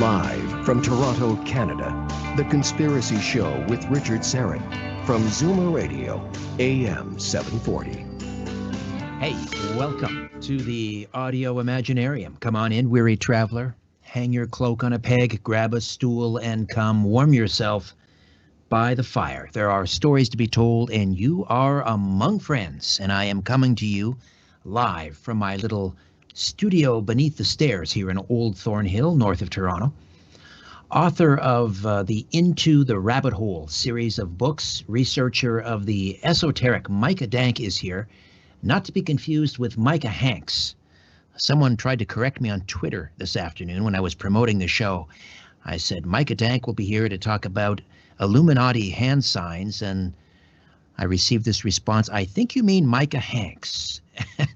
Live from Toronto, Canada, The Conspiracy Show with Richard Syrett from Zoomer Radio, AM 740. Hey, welcome to the Audio Imaginarium. Come on in, weary traveler. Hang your cloak on a peg, grab a stool, and come warm yourself by the fire. There are stories to be told, and you are among friends. And I am coming to you live from my little studio beneath the stairs here in Old Thornhill, north of Toronto. Author of the Into the Rabbit Hole series of books, researcher of the esoteric Micah Dank is here, not to be confused with Micah Hanks. Someone tried to correct me on Twitter this afternoon when I was promoting the show. I said, Micah Dank will be here to talk about Illuminati hand signs, and I received this response, I think you mean Micah Hanks.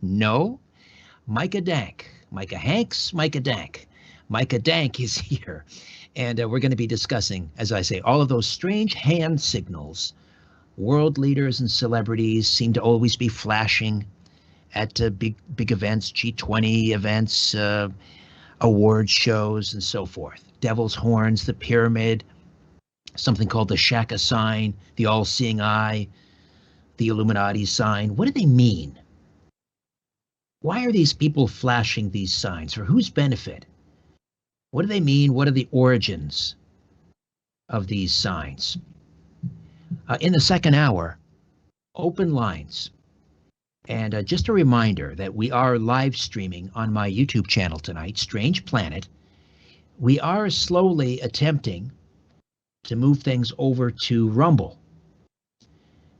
No, Micah Dank. Micah Hanks, Micah Dank. Micah Dank is here. And we're going to be discussing, as I say, all of those strange hand signals. World leaders and celebrities seem to always be flashing at big events, G20 events, award shows, and so forth. Devil's horns, the pyramid, something called the Shaka sign, the all-seeing eye, the Illuminati sign. What do they mean? Why are these people flashing these signs? For whose benefit? What do they mean? What are the origins of these signs? In the second hour, open lines. And just a reminder that we are live streaming on my YouTube channel tonight, Strange Planet. We are slowly attempting to move things over to Rumble.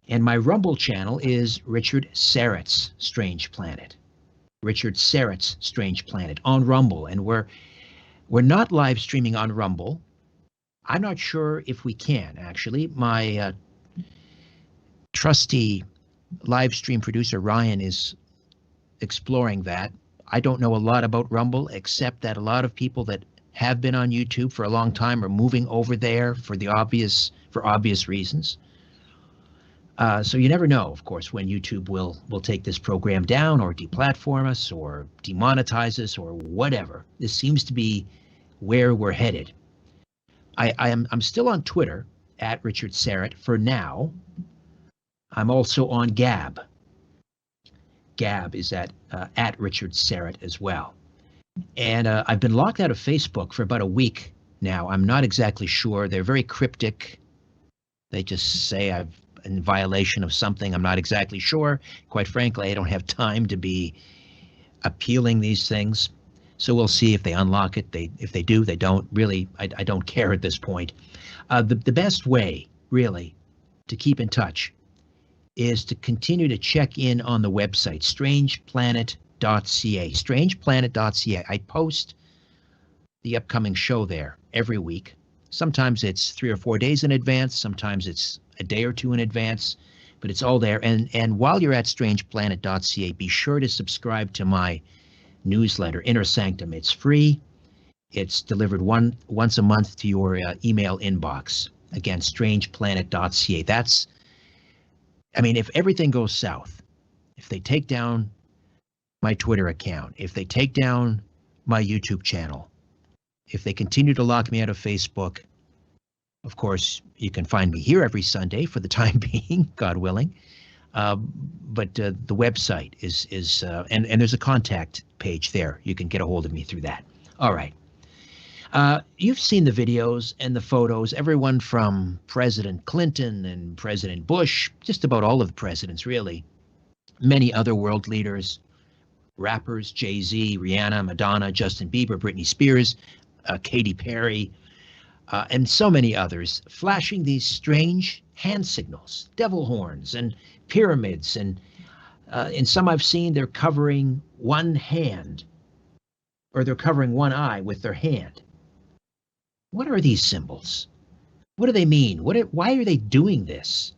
And my Rumble channel is Richard Syrett's Strange Planet. Richard Syrett's Strange Planet on Rumble. And we're not live streaming on Rumble. I'm not sure if we can, actually. My trusty live stream producer, Ryan, is exploring that. I don't know a lot about Rumble, except that a lot of people that have been on YouTube for a long time are moving over there for obvious reasons. So you never know, of course, when YouTube will take this program down or deplatform us or demonetize us or whatever. This seems to be where we're headed. I'm still on Twitter at Richard Syrett for now. I'm also on Gab. Gab is at Richard Syrett as well. And I've been locked out of Facebook for about a week now. I'm not exactly sure. They're very cryptic. They just say I'm in violation of something. I'm not exactly sure. Quite frankly, I don't have time to be appealing these things. So we'll see if they unlock it. If they do, they don't. Really, I don't care at this point. The best way, really, to keep in touch is to continue to check in on the website, strangeplanet.ca. Strangeplanet.ca. I post the upcoming show there every week. Sometimes it's 3 or 4 days in advance. Sometimes it's a day or two in advance, but it's all there. And while you're at strangeplanet.ca, be sure to subscribe to my newsletter, Inner Sanctum. It's free. It's delivered once a month to your email inbox. Again, strangeplanet.ca. If everything goes south, if they take down my Twitter account, if they take down my YouTube channel, if they continue to lock me out of Facebook, of course, you can find me here every Sunday for the time being, God willing. But the website is and there's a contact page there. You can get a hold of me through that. All right. You've seen the videos and the photos, everyone from President Clinton and President Bush, just about all of the presidents, really. Many other world leaders, rappers, Jay-Z, Rihanna, Madonna, Justin Bieber, Britney Spears, Katy Perry, and so many others, flashing these strange hand signals, devil horns and pyramids. And in some I've seen, they're covering one hand, or they're covering one eye with their hand. What are these symbols? What do they mean? Why are they doing this?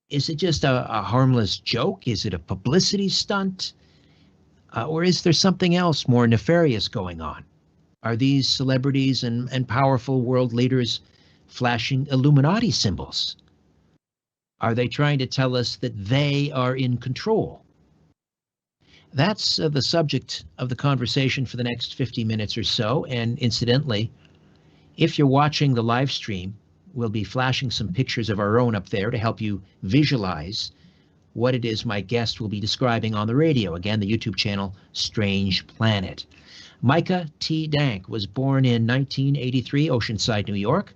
Is it just a harmless joke? Is it a publicity stunt? Or is there something else more nefarious going on? Are these celebrities and powerful world leaders flashing Illuminati symbols? Are they trying to tell us that they are in control? That's the subject of the conversation for the next 50 minutes or so. And incidentally, if you're watching the live stream, we'll be flashing some pictures of our own up there to help you visualize what it is my guest will be describing on the radio. Again, the YouTube channel, Strange Planet. Micah T. Dank was born in 1983, Oceanside, New York.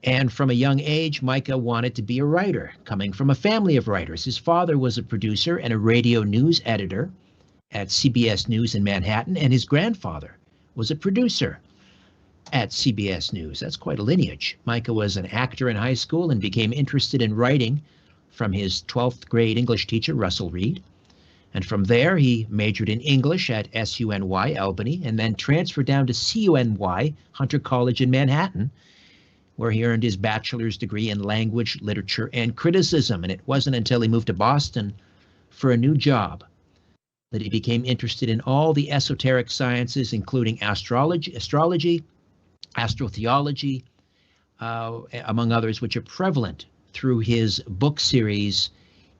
And from a young age, Micah wanted to be a writer, coming from a family of writers. His father was a producer and a radio news editor at CBS News in Manhattan, and his grandfather was a producer at CBS News. That's quite a lineage. Micah was an actor in high school and became interested in writing from his 12th grade English teacher, Russell Reid. And from there, he majored in English at SUNY Albany and then transferred down to CUNY Hunter College in Manhattan, where he earned his bachelor's degree in language, literature, and criticism. And it wasn't until he moved to Boston for a new job that he became interested in all the esoteric sciences, including astrology, astrotheology, among others, which are prevalent through his book series,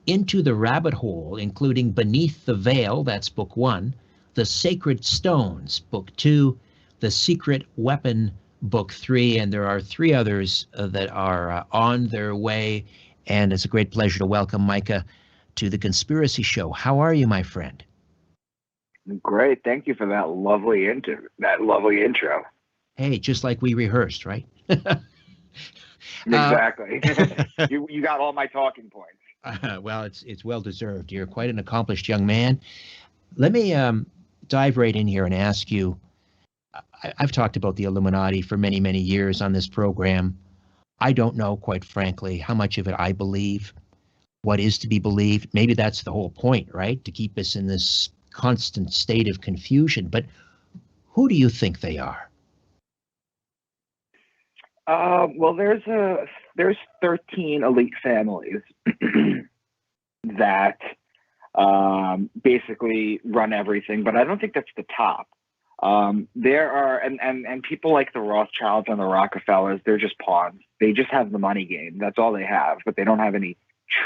Into the Rabbit Hole, including Beneath the Veil, that's book 1, The Sacred Stones, book 2, The Secret Weapon, book 3, and there are 3 others that are on their way. And it's a great pleasure to welcome Micah to the Conspiracy Show. How are you, my friend? Great. Thank you for that lovely intro. Hey, just like we rehearsed, right? Exactly. You got all my talking points. Well, it's well deserved. You're quite an accomplished young man. Let me dive right in here and ask you. I've talked about the Illuminati for many, many years on this program. I don't know, quite frankly, how much of it I believe, what is to be believed. Maybe that's the whole point, right? To keep us in this constant state of confusion. But who do you think they are? Well, there's 13 elite families that basically run everything, but I don't think that's the top. There are, and people like the Rothschilds and the Rockefellers, they're just pawns. They just have the money game. That's all they have, but they don't have any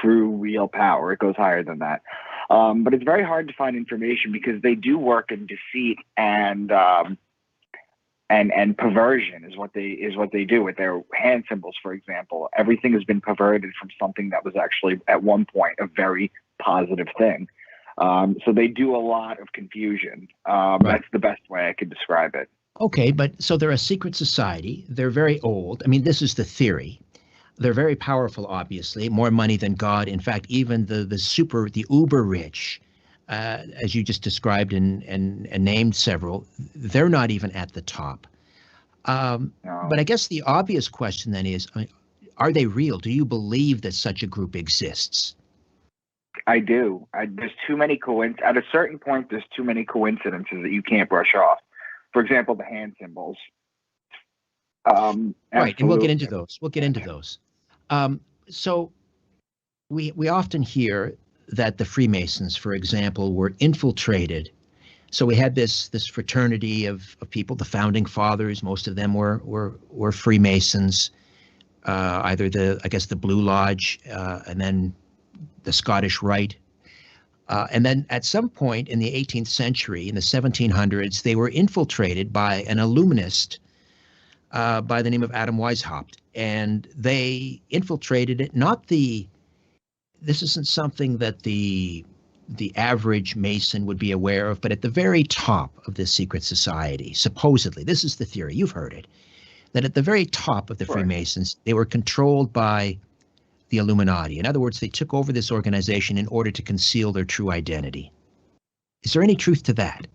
true, real power. It goes higher than that. But it's very hard to find information because they do work in deceit and perversion is what they do with their hand symbols, for example. Everything has been perverted from something that was actually at one point a very positive thing. So they do a lot of confusion. Right. That's the best way I could describe it. Okay, but so they're a secret society. They're very old. I mean, this is the theory. They're very powerful, obviously, more money than God. In fact, even the uber rich, as you just described and named several, they're not even at the top. No. But I guess the obvious question then is, are they real? Do you believe that such a group exists? I do. There's too many at a certain point, there's too many coincidences that you can't brush off. For example, the hand symbols. Right, and we'll get into those. So we often hear that the Freemasons, for example, were infiltrated. So we had this fraternity of people, the founding fathers. Most of them were Freemasons, either the Blue Lodge, and then the Scottish Rite. And then at some point in the 18th century, in the 1700s, they were infiltrated by an Illuminist by the name of Adam Weishaupt. And they infiltrated it, this isn't something that the average Mason would be aware of, but at the very top of this secret society, supposedly, this is the theory, you've heard it, that at the very top of the Freemasons, they were controlled by the Illuminati. In other words, they took over this organization in order to conceal their true identity. Is there any truth to that?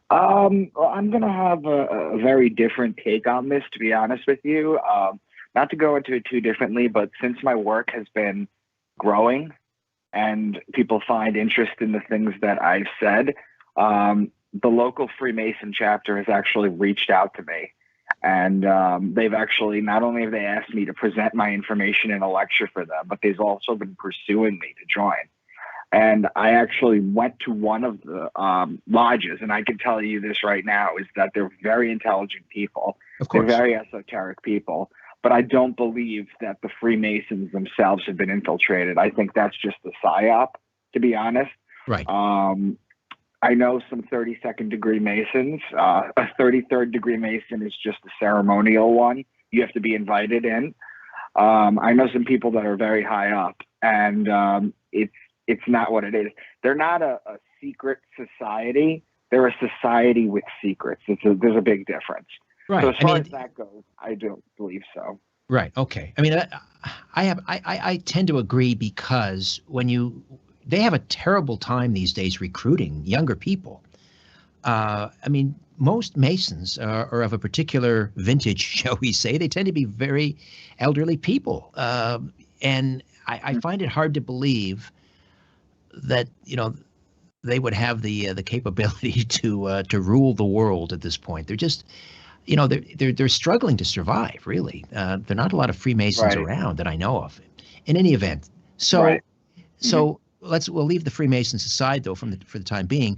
Well, I'm going to have a very different take on this, to be honest with you. Not to go into it too differently, but since my work has been growing and people find interest in the things that I've said, the local Freemason chapter has actually reached out to me. And they've actually, not only have they asked me to present my information in a lecture for them, but they've also been pursuing me to join. And I actually went to one of the lodges, and I can tell you this right now, is that they're very intelligent people. Of course. They're very esoteric people. But I don't believe that the Freemasons themselves have been infiltrated. I think that's just a psyop, to be honest. Right. I know some 32nd degree Masons. A 33rd degree Mason is just a ceremonial one. You have to be invited in. I know some people that are very high up, and it's not what it is. They're not a secret society. They're a society with secrets. There's a big difference. Right. So as far as that goes, I don't believe so. Right. Okay. I mean, I tend to agree, because they have a terrible time these days recruiting younger people. I mean, most Masons are of a particular vintage, shall we say. They tend to be very elderly people. And I find it hard to believe that, they would have the capability to rule the world at this point. They're just, they're struggling to survive, really. There are not a lot of Freemasons around that I know of. In any event, so we'll leave the Freemasons aside, though, for the time being.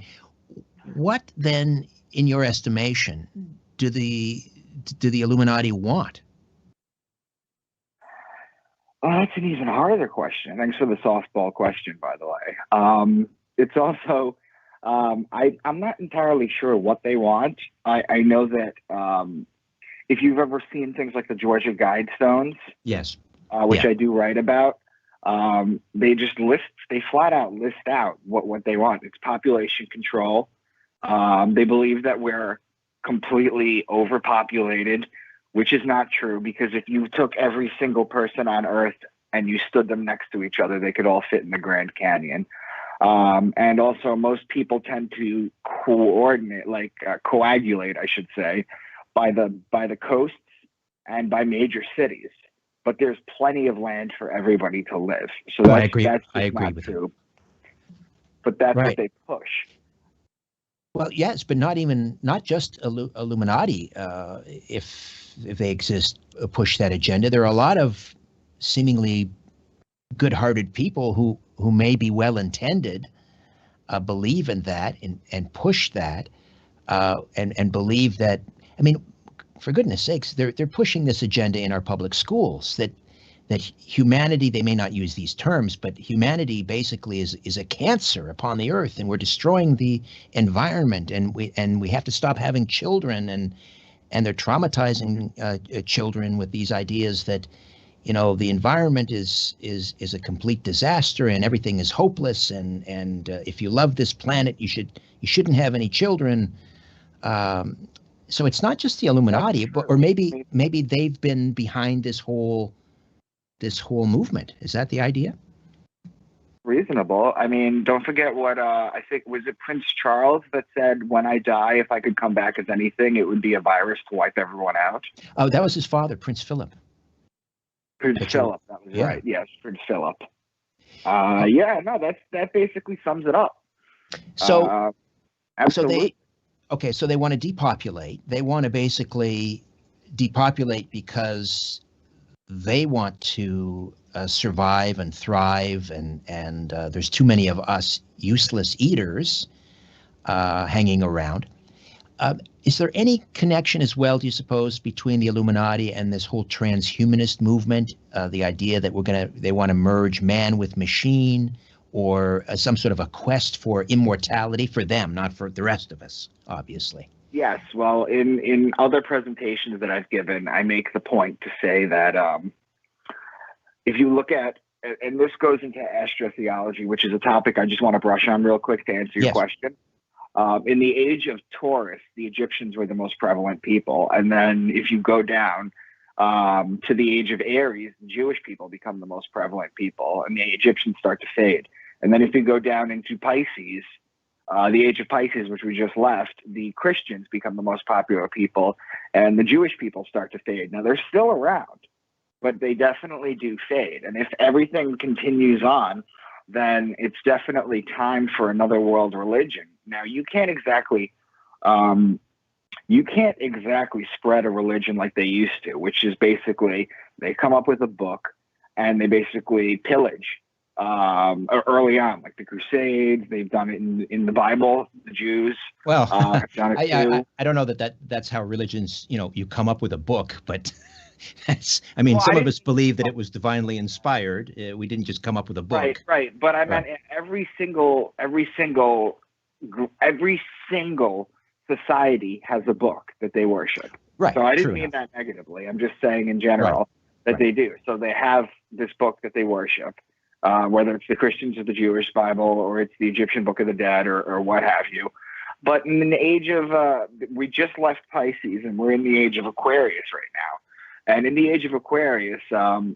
What then, in your estimation, do the Illuminati want? Well, that's an even harder question. Thanks for the softball question, by the way. It's also, I'm not entirely sure what they want. I know that if you've ever seen things like the Georgia Guidestones, yes, which I do write about, they flat out list out what they want. It's population control. They believe that we're completely overpopulated, which is not true, because if you took every single person on Earth and you stood them next to each other, they could all fit in the Grand Canyon. And also, most people tend to coagulate, I should say, by the coasts and by major cities. But there's plenty of land for everybody to live. So I agree with true. you. But that's what they push. Well, yes, but not just Illuminati, if they exist, push that agenda. There are a lot of seemingly good-hearted people who may be well-intended, believe in that and push that, and believe that. I mean, for goodness sakes, they're pushing this agenda in our public schools that humanity, they may not use these terms, but humanity basically is a cancer upon the earth, and we're destroying the environment, and we have to stop having children, and they're traumatizing children with these ideas that, the environment is a complete disaster and everything is hopeless, and if you love this planet, you shouldn't have any children. So it's not just the Illuminati, or maybe they've been behind this whole movement. Is that the idea? Reasonable. I mean, don't forget what I think, was it Prince Charles that said, "When I die, if I could come back as anything, it would be a virus to wipe everyone out." Oh, that was his father, Prince Philip. Prince Philip, that was right. Yes, Prince Philip. That basically sums it up. So, absolutely. So they want to depopulate. They want to basically depopulate because they want to survive and thrive, and there's too many of us useless eaters hanging around. Is there any connection as well, do you suppose, between the Illuminati and this whole transhumanist movement? The idea that they want to merge man with machine, or some sort of a quest for immortality for them, not for the rest of us, obviously. Yes. Well, in other presentations that I've given, I make the point to say that if you look at, and this goes into astrotheology, which is a topic I just want to brush on real quick to answer your question. In the age of Taurus, the Egyptians were the most prevalent people. And then if you go down to the age of Aries, the Jewish people become the most prevalent people, and the Egyptians start to fade. And then if you go down into Pisces, the age of Pisces, which we just left, the Christians become the most popular people, and the Jewish people start to fade. Now, they're still around, but they definitely do fade. And if everything continues on, then it's definitely time for another world religion. Now, you can't exactly spread a religion like they used to, which is basically they come up with a book and they basically pillage early on, like the Crusades. They've done it in the Bible, the Jews. Well, have done it too. I don't know that's how religions, you come up with a book, but I mean, Well, some of us believe that it was divinely inspired. We didn't just come up with a book. Right. But I meant every single society has a book that they worship. Right. So I didn't mean that negatively. I'm just saying in general that they do. So they have this book that they worship, whether it's the Christians or the Jewish Bible, or it's the Egyptian Book of the Dead, or what have you. But in the age of, we just left Pisces and we're in the age of Aquarius right now. And in the age of Aquarius,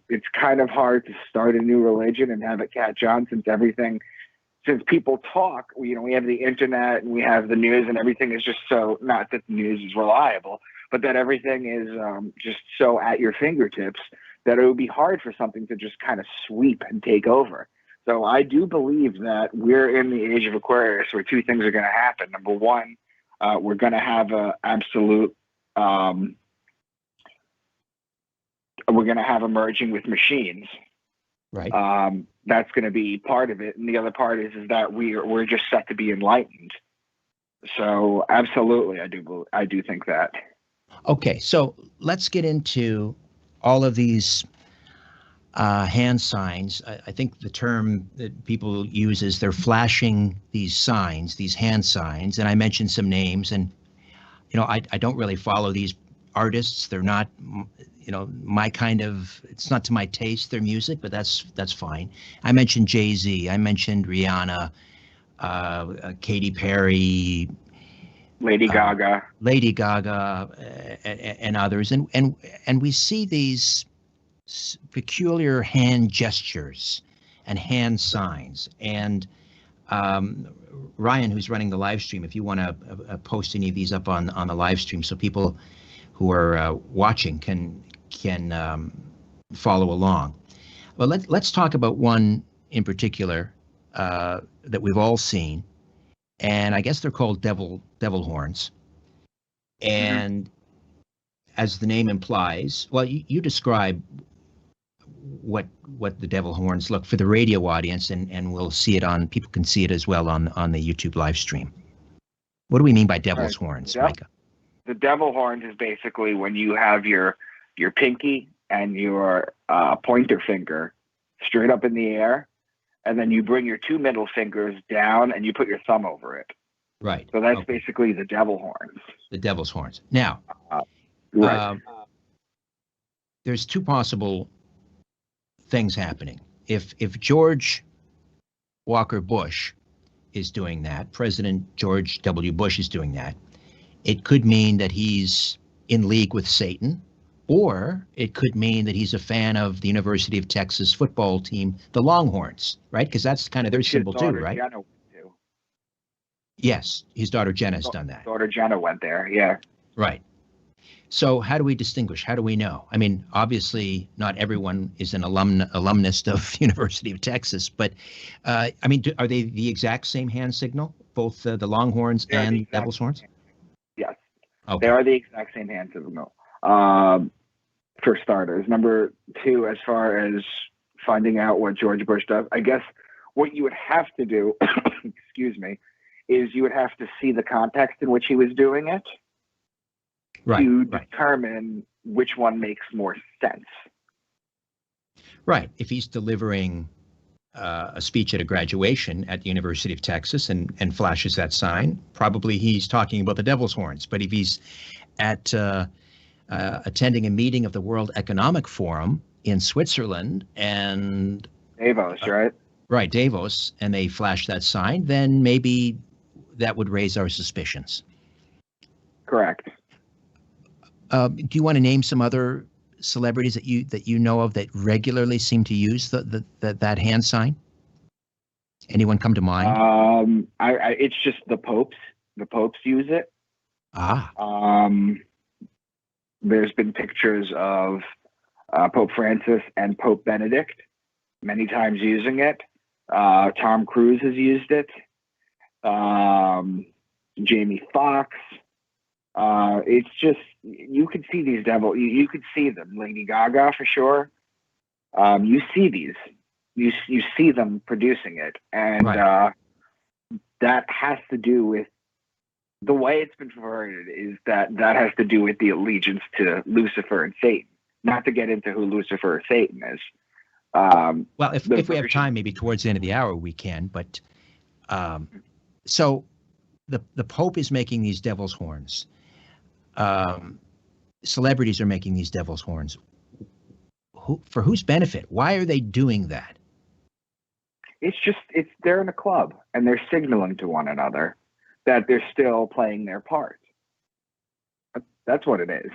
it's kind of hard to start a new religion and have it catch on, since people talk. We have the internet and we have the news, and everything is just so, not that the news is reliable, but that everything is just so at your fingertips that it would be hard for something to just kind of sweep and take over. So I do believe that we're in the age of Aquarius, where two things are going to happen. Number one, we're going to have a absolute, we're going to have a merging with machines. Right. That's going to be part of it. And the other part is that we're just set to be enlightened. So absolutely, I do think that. Okay. So let's get into all of these hand signs. I think the term that people use is they're flashing these signs, these hand signs. And I mentioned some names, and, I don't really follow these artists. They're not, my kind of, it's not to my taste, their music, but that's fine. I mentioned Jay-Z. I mentioned Rihanna, Katy Perry, Lady Gaga, and others. And we see these peculiar hand gestures and hand signs. And Ryan, who's running the live stream, if you want to post any of these up on the live stream so people who are watching can follow along. Well, let's talk about one in particular that we've all seen, and I guess they're called devil horns. And as the name implies, well, you describe what the devil horns look for the radio audience, and we'll see it people can see it as well on the YouTube live stream. What do we mean by devil's horns, Micah? The devil horns is basically when you have your pinky and your pointer finger straight up in the air, and then you bring your two middle fingers down and you put your thumb over it. Right. So that's basically the devil horns. The devil's horns. Now, there's two possible things happening. If George Walker Bush is doing that, President George W. Bush is doing that, it could mean that he's in league with Satan, or it could mean that he's a fan of the University of Texas football team, the Longhorns, right? Because that's kind of their symbol too, right? Jenna went to. Yes, his daughter Jenna's done that. Daughter Jenna went there, yeah. Right. So how do we distinguish? How do we know? I mean, obviously, not everyone is an alumnus of the University of Texas, but I mean, are they the exact same hand signal, both the Longhorns and devil's horns? Yes. Okay. They are the exact same hand signal. For starters. Number two, as far as finding out what George Bush does, I guess what you would have to do, excuse me, is you would have to see the context in which he was doing it to determine which one makes more sense. Right. If he's delivering a speech at a graduation at the University of Texas and flashes that sign, probably he's talking about the devil's horns. But if he's at attending a meeting of the World Economic Forum in Switzerland and Davos, right? Right, Davos, and they flash that sign, then maybe that would raise our suspicions. Correct. Do you want to name some other celebrities that you know of that regularly seem to use that hand sign? Anyone come to mind? It's just the popes. The popes use it. There's been pictures of Pope Francis and Pope Benedict many times using it. Tom Cruise has used it. Jamie Foxx. It's just, you could see these you could see them. Lady Gaga for sure. You see these. You see them producing it. And that has to do with the way it's been perverted, is that has to do with the allegiance to Lucifer and Satan. not to get into who Lucifer or Satan is. Well, if we have time, maybe towards the end of the hour we can. But so the Pope is making these devil's horns. Celebrities are making these devil's horns. For whose benefit? Why are they doing that? They're in a club and they're signaling to one another that they're still playing their part. That's what it is.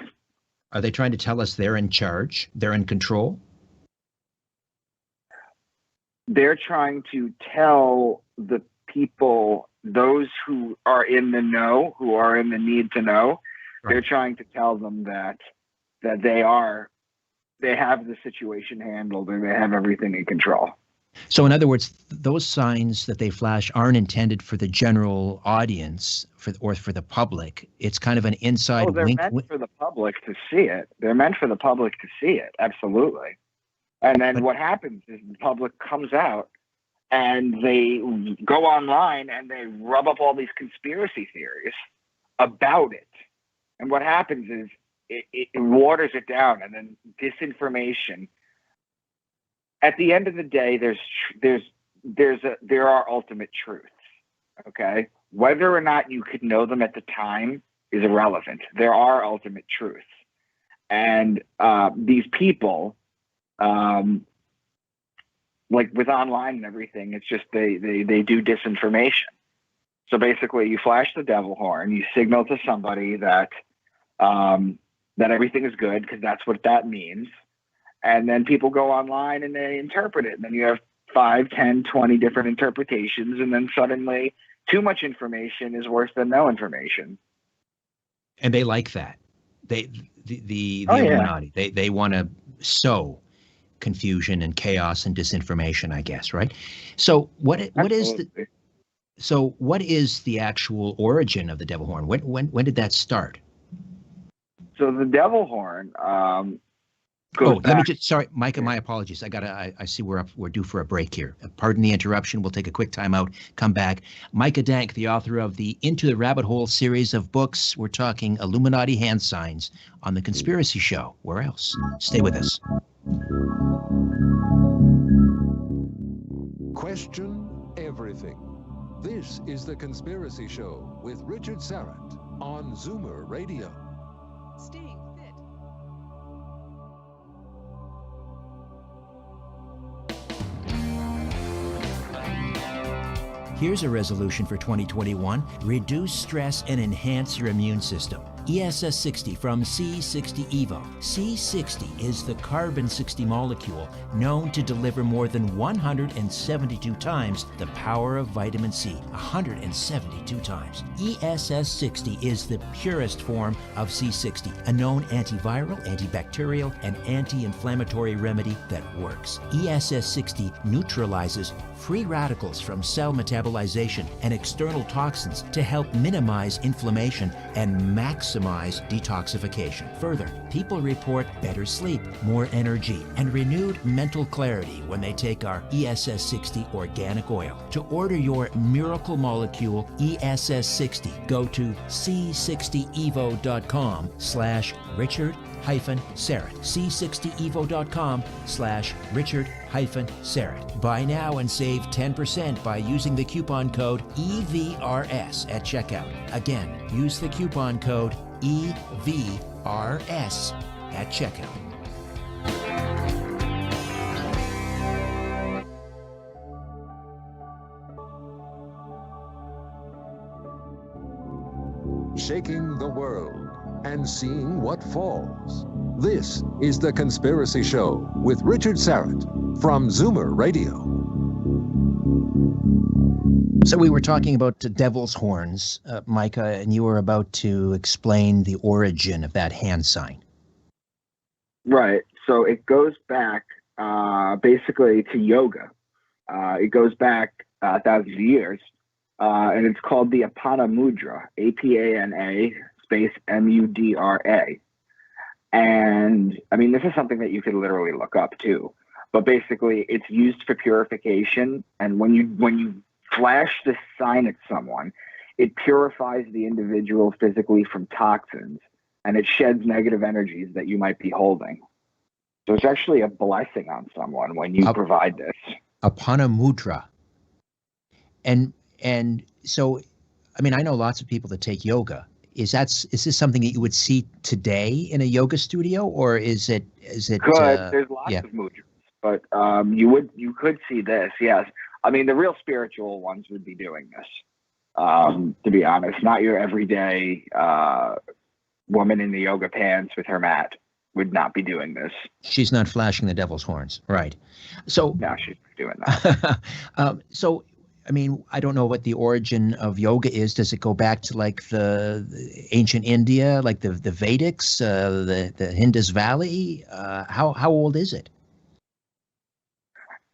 Are they trying to tell us they're in charge? They're in control? They're trying to tell the people, those who are in the know, who are in the need to know, right. They're trying to tell them that they have the situation handled and they have everything in control. So in other words, those signs that they flash aren't intended for the general audience or for the public. It's kind of an inside they're wink. Meant for the public to see it. They're meant for the public to see it. Absolutely. And then what happens is the public comes out and they go online and they rub up all these conspiracy theories about it. And what happens is it waters it down, and then disinformation. At the end of the day, there are ultimate truths. Okay, whether or not you could know them at the time is irrelevant. There are ultimate truths, and these people, like with online and everything, it's just they do disinformation. So basically, you flash the devil horn, you signal to somebody that everything is good, because that's what that means. And then people go online and they interpret it. And then you have 5, 10, 20 different interpretations. And then suddenly too much information is worse than no information. And they like that. The Illuminati, they want to sow confusion and chaos and disinformation, I guess, right? So what is the actual origin of the devil horn? When did that start? So the devil horn let me just, sorry, Micah, my apologies. I see we're due for a break here. Pardon the interruption. We'll take a quick time out, come back. Micah Dank, the author of the Into the Rabbit Hole series of books. We're talking Illuminati hand signs on The Conspiracy Show. Where else? Stay with us. Question everything. This is The Conspiracy Show with Richard Syrett on Zoomer Radio. Staying fit. Here's a resolution for 2021. Reduce stress and enhance your immune system. ESS 60 from C60 Evo. C60 is the carbon-60 molecule known to deliver more than 172 times the power of vitamin C. 172 times. ESS 60 is the purest form of C60, a known antiviral, antibacterial, and anti-inflammatory remedy that works. ESS 60 neutralizes free radicals from cell metabolization and external toxins to help minimize inflammation and maximize detoxification. Further, people report better sleep, more energy, and renewed mental clarity when they take our ESS 60 organic oil. To order your miracle molecule ESS 60, go to c60evo.com/Richard-Syrett. c60evo.com/Richard-Syrett. Buy now and save 10% by using the coupon code EVRS at checkout. Again, use the coupon code EVRS at checkout. Shaking the world and seeing what falls. This is The Conspiracy Show with Richard Syrett from Zoomer Radio. So we were talking about the devil's horns, Micah, and you were about to explain the origin of that hand sign. Right. So it goes back basically to yoga. It goes back thousands of years, and it's called the Apana Mudra, APANA space MUDRA. And I mean, this is something that you could literally look up too. But basically, it's used for purification. And when you flash this sign at someone, it purifies the individual physically from toxins, and it sheds negative energies that you might be holding. So it's actually a blessing on someone when you provide this. Apana mudra. And so, I mean, I know lots of people that take yoga. Is this something that you would see today in a yoga studio, or is it? There's lots of mudras, but you could see this. Yes, I mean the real spiritual ones would be doing this. To be honest, not your everyday woman in the yoga pants with her mat would not be doing this. She's not flashing the devil's horns, right? So no, she's doing that. So, I mean, I don't know what the origin of yoga is. Does it go back to like the ancient India, like the Vedics, the Indus Valley? How old is it?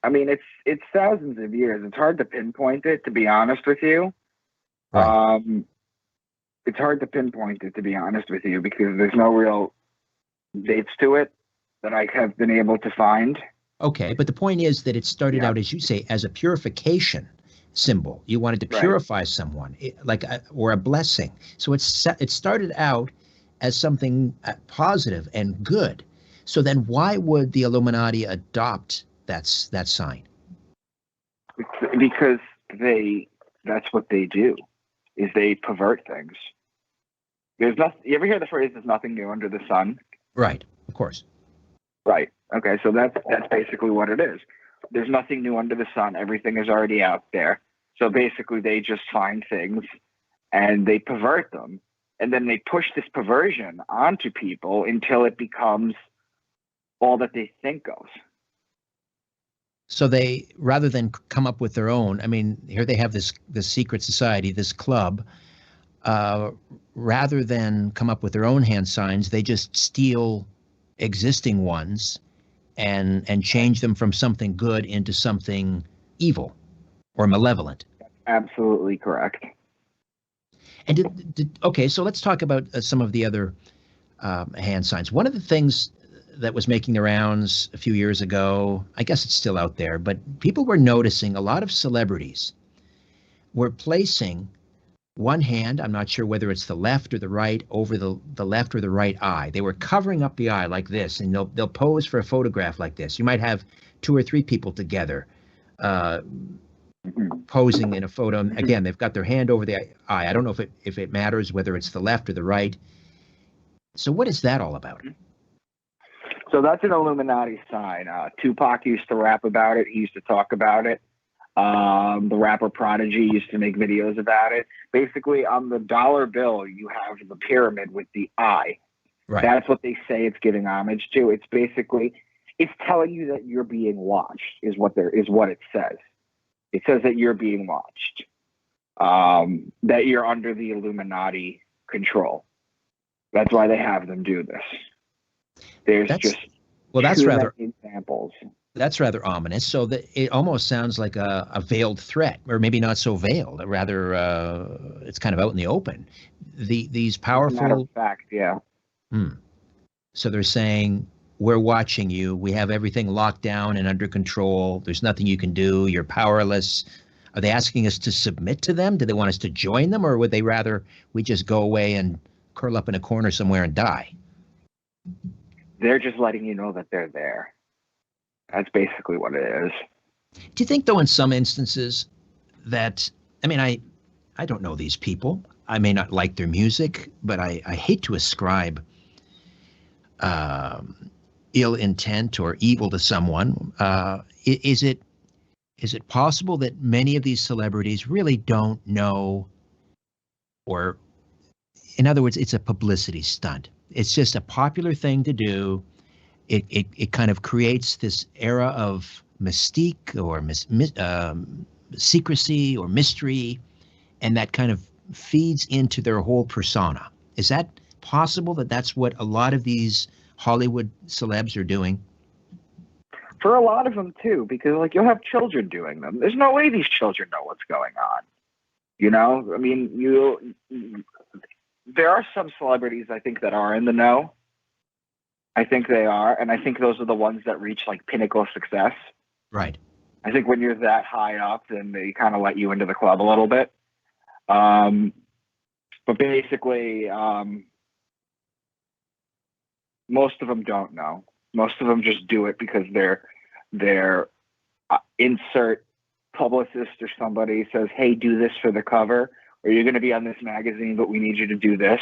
I mean, it's thousands of years. It's hard to pinpoint it, to be honest with you. Right. It's hard to pinpoint it, to be honest with you, because there's no real dates to it that I have been able to find. Okay, but the point is that it started out, as you say, as a purification symbol. You wanted to purify someone, or a blessing. So it started out as something positive and good. So then why would the Illuminati adopt that sign? Because that's what they do, is they pervert things. There's nothing. You ever hear the phrase "there's nothing new under the sun"? Right, of course. Right. Okay, so that's basically what it is. There's nothing new under the sun. Everything is already out there. So basically, they just find things and they pervert them, and then they push this perversion onto people until it becomes all that they think of. So they, rather than come up with their own, I mean, here they have this secret society, this club. Rather than come up with their own hand signs, they just steal existing ones and change them from something good into something evil or malevolent. Absolutely correct. And okay, so let's talk about some of the other hand signs. One of the things that was making the rounds a few years ago, I guess it's still out there, but people were noticing a lot of celebrities were placing one hand, I'm not sure whether it's the left or the right, over the left or the right eye. They were covering up the eye like this, and they'll pose for a photograph like this. You might have 2 or 3 people together posing in a photo. Again, they've got their hand over the eye. I don't know if it matters whether it's the left or the right. So what is that all about? So that's an Illuminati sign. Tupac used to rap about it. He used to talk about it. The rapper Prodigy used to make videos about it. Basically, on the dollar bill, you have the pyramid with the eye. Right. That's what they say it's giving homage to. It's basically, it's telling you that you're being watched, is what it says. It says that you're being watched, that you're under the Illuminati control. That's why they have them do this. There's that's rather examples. That's rather ominous. So that it almost sounds like a veiled threat, or maybe not so veiled. Rather, it's kind of out in the open. These powerful. Matter of fact, yeah. So they're saying, we're watching you. We have everything locked down and under control. There's nothing you can do. You're powerless. Are they asking us to submit to them? Do they want us to join them, or would they rather we just go away and curl up in a corner somewhere and die? They're just letting you know that they're there. That's basically what it is. Do you think, though, in some instances that, I mean, I don't know these people. I may not like their music, but I hate to ascribe ill intent or evil to someone. Is it possible that many of these celebrities really don't know, or in other words, it's a publicity stunt? It's just a popular thing to do. It kind of creates this era of mystique or secrecy or mystery, and that kind of feeds into their whole persona. Is that possible, that that's what a lot of these Hollywood celebs are doing? For a lot of them, too, because like you'll have children doing them. There's no way these children know what's going on. You know, I mean, there are some celebrities, I think, that are in the know. I think they are, and I think those are the ones that reach like pinnacle success. Right. I think when you're that high up, then they kind of let you into the club a little bit. But basically, most of them don't know. Most of them just do it because their insert publicist or somebody says, "Hey, do this for the cover, or you're going to be on this magazine, but we need you to do this."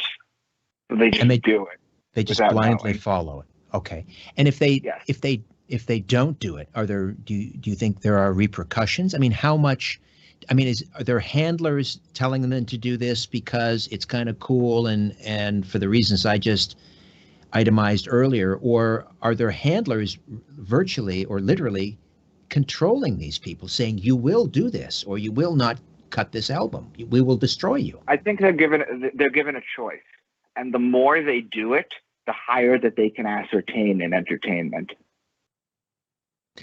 So they just do it. They just without blindly knowing. follow it. Okay. And if they Yes. if they don't do it, do you think there are repercussions? I mean, how much? I mean, are there handlers telling them to do this because it's kind of cool and for the reasons I just itemized earlier, or are there handlers virtually or literally controlling these people, saying you will do this or you will not cut this album, we will destroy you? I think they're given a choice, and the more they do it, the higher that they can ascertain in entertainment.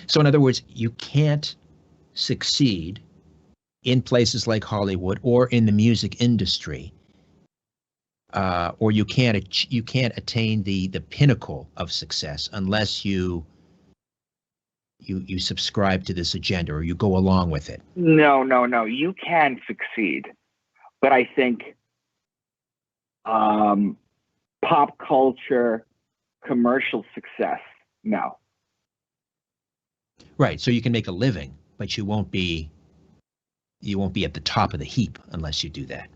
So in other words, you can't succeed in places like Hollywood or in the music industry, or you can't attain the pinnacle of success unless you subscribe to this agenda or you go along with it. No. You can succeed, but I think pop culture, commercial success, no. Right. So you can make a living, but you won't be at the top of the heap unless you do that.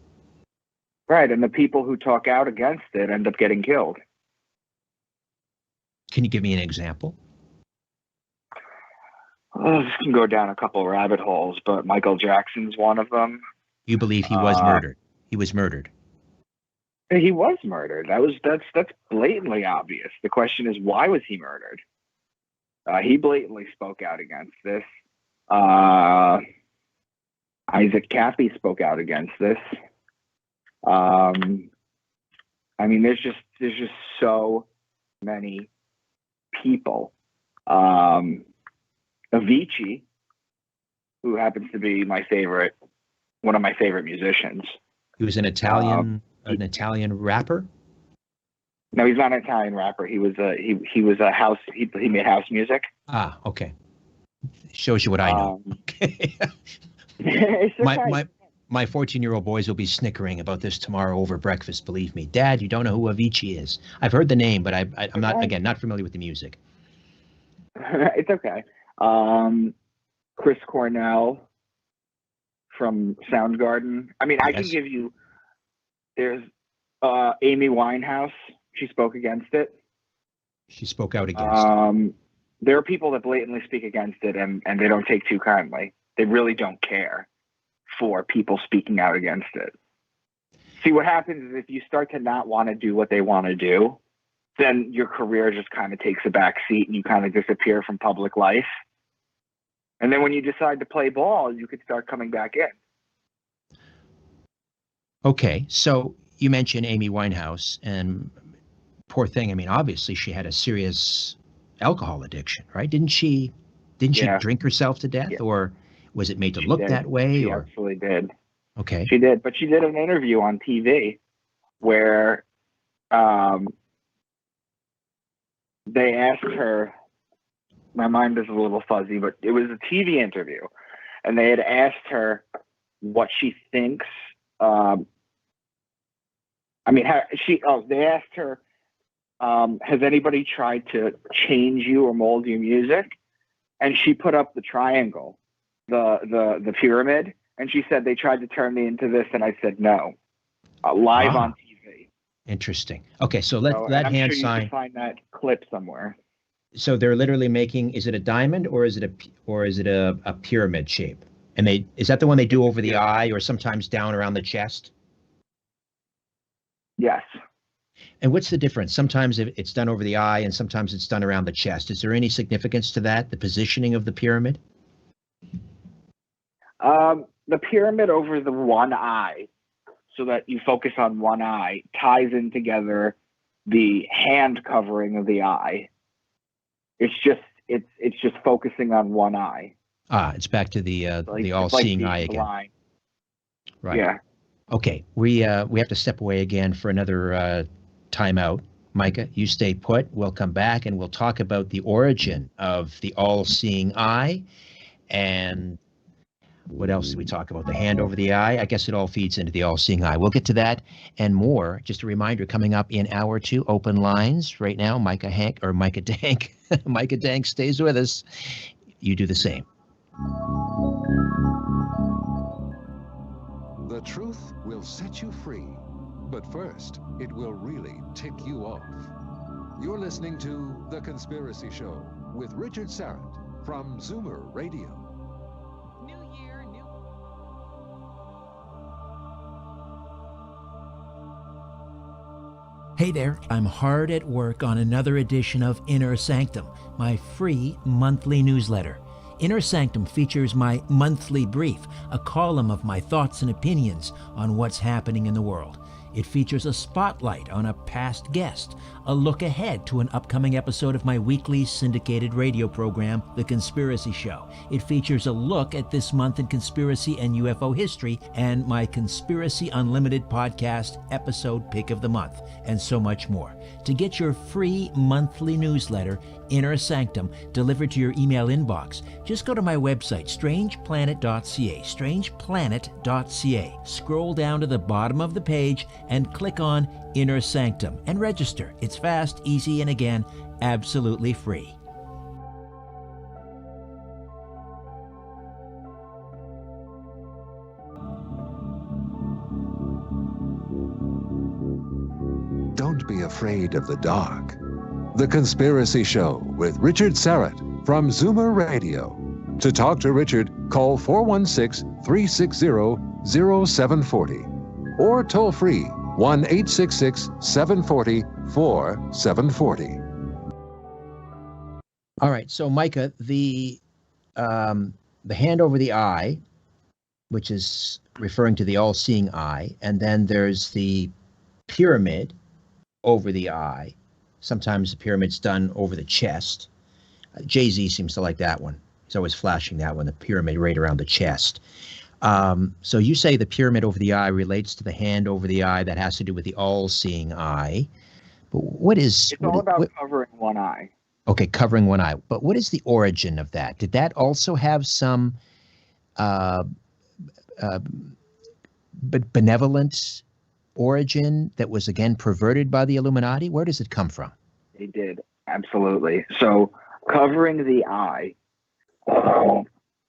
Right, and the people who talk out against it end up getting killed. Can you give me an example? This can go down a couple of rabbit holes, but Michael Jackson's one of them. You believe he was murdered? He was murdered. He was murdered. That's blatantly obvious. The question is, why was he murdered? He blatantly spoke out against this. Isaac Cappy spoke out against this. I mean, there's just so many people. Avicii, who happens to be one of my favorite musicians. He was an Italian rapper. No, he's not an Italian rapper. He was he made house music. Ah, okay. Shows you what I know. It's okay. My 14-year-old boys will be snickering about this tomorrow over breakfast. Believe me, Dad, you don't know who Avicii is. I've heard the name, but I'm not familiar with the music. It's okay. Chris Cornell from Soundgarden. I mean, I can give you. There's Amy Winehouse. She spoke against it. She spoke out against it. There are people that blatantly speak against it, and they don't take too kindly. They really don't care for people speaking out against it. See, what happens is if you start to not want to do what they want to do, then your career just kind of takes a back seat and you kind of disappear from public life. And then when you decide to play ball, you could start coming back in. Okay, so you mentioned Amy Winehouse, and poor thing. I mean, obviously she had a serious alcohol addiction, right? Didn't she drink herself to death, or was it made to look that way? She actually did. Okay. She did, but she did an interview on TV where they asked her, my mind is a little fuzzy, but it was a TV interview, and they had asked her what she thinks. They asked her, has anybody tried to change you or mold your music? And she put up the triangle, the pyramid, and she said, they tried to turn me into this, and I said no. Live on TV. Interesting. Okay, so that hand sure sign. You can find that clip somewhere. So they're literally making. Is it a diamond or is it a pyramid shape? And is that the one they do over the eye or sometimes down around the chest? Yes. And what's the difference? Sometimes it's done over the eye and sometimes it's done around the chest. Is there any significance to that? The positioning of the pyramid? The pyramid over the one eye, so that you focus on one eye, ties in together the hand covering of the eye. It's just focusing on one eye. It's back to the all-seeing eye again. Blind. Right. Yeah. Okay. We have to step away again for another timeout. Micah, you stay put. We'll come back and we'll talk about the origin of the all-seeing eye. And what else did we talk about? The hand over the eye? I guess it all feeds into the all-seeing eye. We'll get to that and more. Just a reminder, coming up in hour 2, open lines right now. Micah Dank Micah Dank stays with us. You do the same. The truth will set you free, but first, it will really tick you off. You're listening to The Conspiracy Show with Richard Sarrett from Zoomer Radio. New year, new. Hey there, I'm hard at work on another edition of Inner Sanctum, my free monthly newsletter. Inner Sanctum features my monthly brief, a column of my thoughts and opinions on what's happening in the world. It features a spotlight on a past guest, a look ahead to an upcoming episode of my weekly syndicated radio program, The Conspiracy Show. It features a look at this month in conspiracy and UFO history, and my Conspiracy Unlimited podcast episode pick of the month, and so much more. To get your free monthly newsletter, Inner Sanctum, delivered to your email inbox, just go to my website, strangeplanet.ca, strangeplanet.ca. Scroll down to the bottom of the page and click on Inner Sanctum and register. It's fast, easy, and again, absolutely free. Don't be afraid of the dark. The Conspiracy Show with Richard Sarrett from Zoomer Radio. To talk to Richard, call 416-360-0740 or toll free 1-866-740-4740. All right, so Micah, the hand over the eye, which is referring to the all-seeing eye, and then there's the pyramid over the eye. Sometimes the pyramid's done over the chest. Jay-Z seems to like that one. He's always flashing that one, the pyramid right around the chest. So you say the pyramid over the eye relates to the hand over the eye. That has to do with the all-seeing eye. But what is... It's all about covering one eye. Okay, covering one eye. But what is the origin of that? Did that also have some benevolent origin that was, again, perverted by the Illuminati? Where does it come from? They did, absolutely. So covering the eye,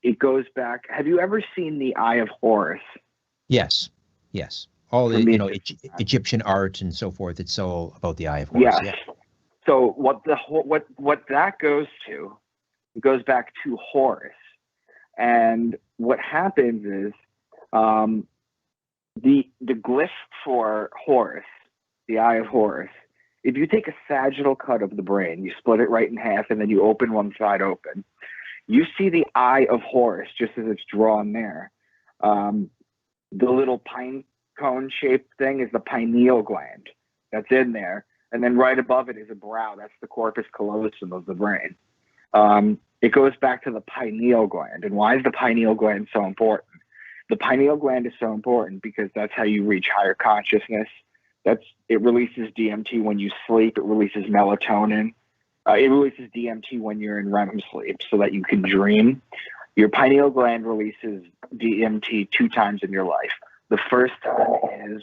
it goes back. Have you ever seen the Eye of Horus? Yes. All the, Egyptian art and so forth. It's all about the Eye of Horus. Yes. Yeah. So what that goes to, it goes back to Horus. And what happens is the glyph for Horus, the Eye of Horus, if you take a sagittal cut of the brain, you split it right in half, and then you open one side open, you see the Eye of Horus just as it's drawn there. The little pine cone shaped thing is the pineal gland that's in there. And then right above it is a brow. That's the corpus callosum of the brain. It goes back to the pineal gland. And why is the pineal gland so important? The pineal gland is so important because that's how you reach higher consciousness. It releases DMT when you sleep. It releases melatonin. It releases DMT when you're in REM sleep so that you can dream. Your pineal gland releases DMT 2 times in your life. The first time is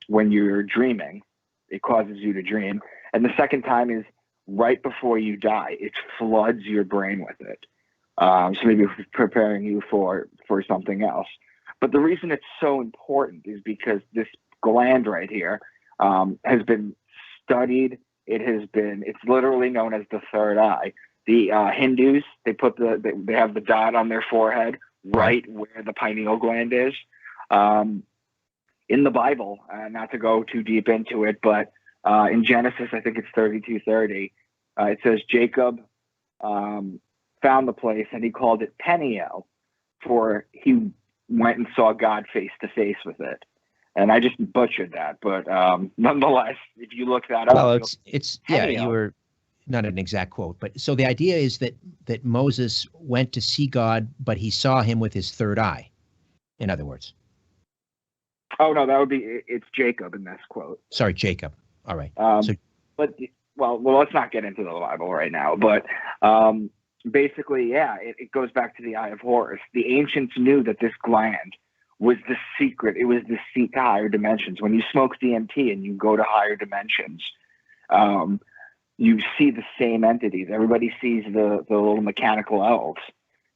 when you're dreaming. It causes you to dream. And the second time is right before you die. It floods your brain with it. So maybe preparing you for something else. But the reason it's so important is because this gland right here has been studied. It's literally known as the third eye. The Hindus, they have the dot on their forehead right where the pineal gland is. In the Bible, not to go too deep into it, but in Genesis, I think it's 32:30, it says Jacob found the place and he called it Pineal, for he went and saw God face to face with it. And I just butchered that, but nonetheless, if you look that up, well, you were not an exact quote, but so the idea is that Moses went to see God, but he saw him with his third eye. In other words. Oh no, it's Jacob in this quote. Sorry, Jacob. All right. Well, let's not get into the Bible right now, but basically, yeah, it goes back to the Eye of Horus. The ancients knew that this gland was the secret. It was the seat to higher dimensions. When you smoke DMT and you go to higher dimensions, you see the same entities. Everybody sees the little mechanical elves.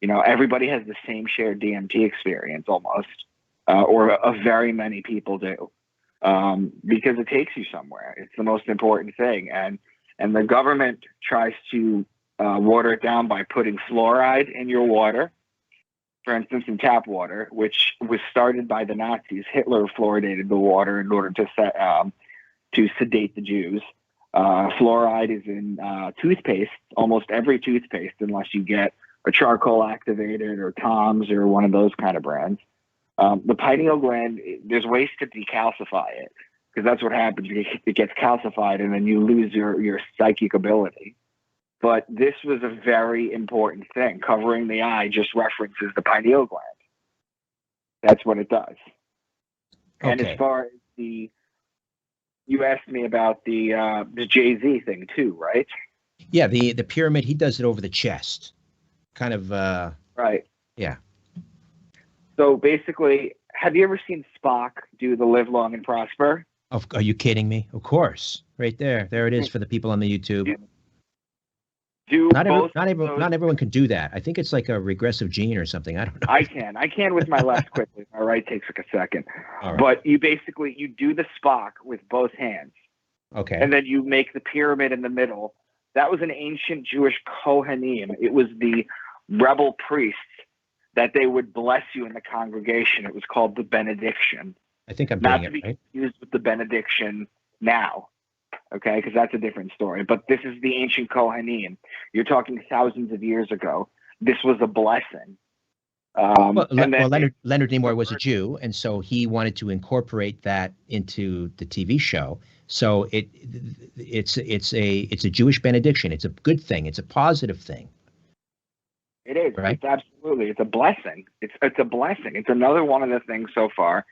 You know, everybody has the same shared DMT experience almost, or a very many people do, because it takes you somewhere. It's the most important thing. And the government tries to water it down by putting fluoride in your water, for instance, in tap water, which was started by the Nazis. Hitler fluoridated the water in order to sedate the Jews. Fluoride is in toothpaste, almost every toothpaste, unless you get a charcoal activated or Tom's or one of those kind of brands. The pineal gland, there's ways to decalcify it, because that's what happens. It gets calcified and then you lose your psychic ability. But this was a very important thing. Covering the eye just references the pineal gland. That's what it does. Okay. And as far as you asked me about the Jay-Z thing too, right? Yeah, the pyramid, he does it over the chest. Kind of right. Yeah. So basically, have you ever seen Spock do the Live Long and Prosper? Are you kidding me? Of course. Right there. There it is for the people on the YouTube. Not everyone can do that. I think it's like a regressive gene or something. I don't know. I can with my left quickly. My right takes like a second. Right. But you do the Spock with both hands. Okay. And then you make the pyramid in the middle. That was an ancient Jewish Kohanim. It was the rebel priests that they would bless you in the congregation. It was called the benediction. I think I'm not doing to be it right. confused with the benediction now, okay? Because that's a different story. But this is the ancient Kohanim. You're talking thousands of years ago. This was a blessing. Leonard Nimoy was a Jew, and so he wanted to incorporate that into the TV show. So it's a Jewish benediction. It's a good thing. It's a positive thing. It is. Right? It's absolutely. It's a blessing. It's a blessing. It's another one of the things so far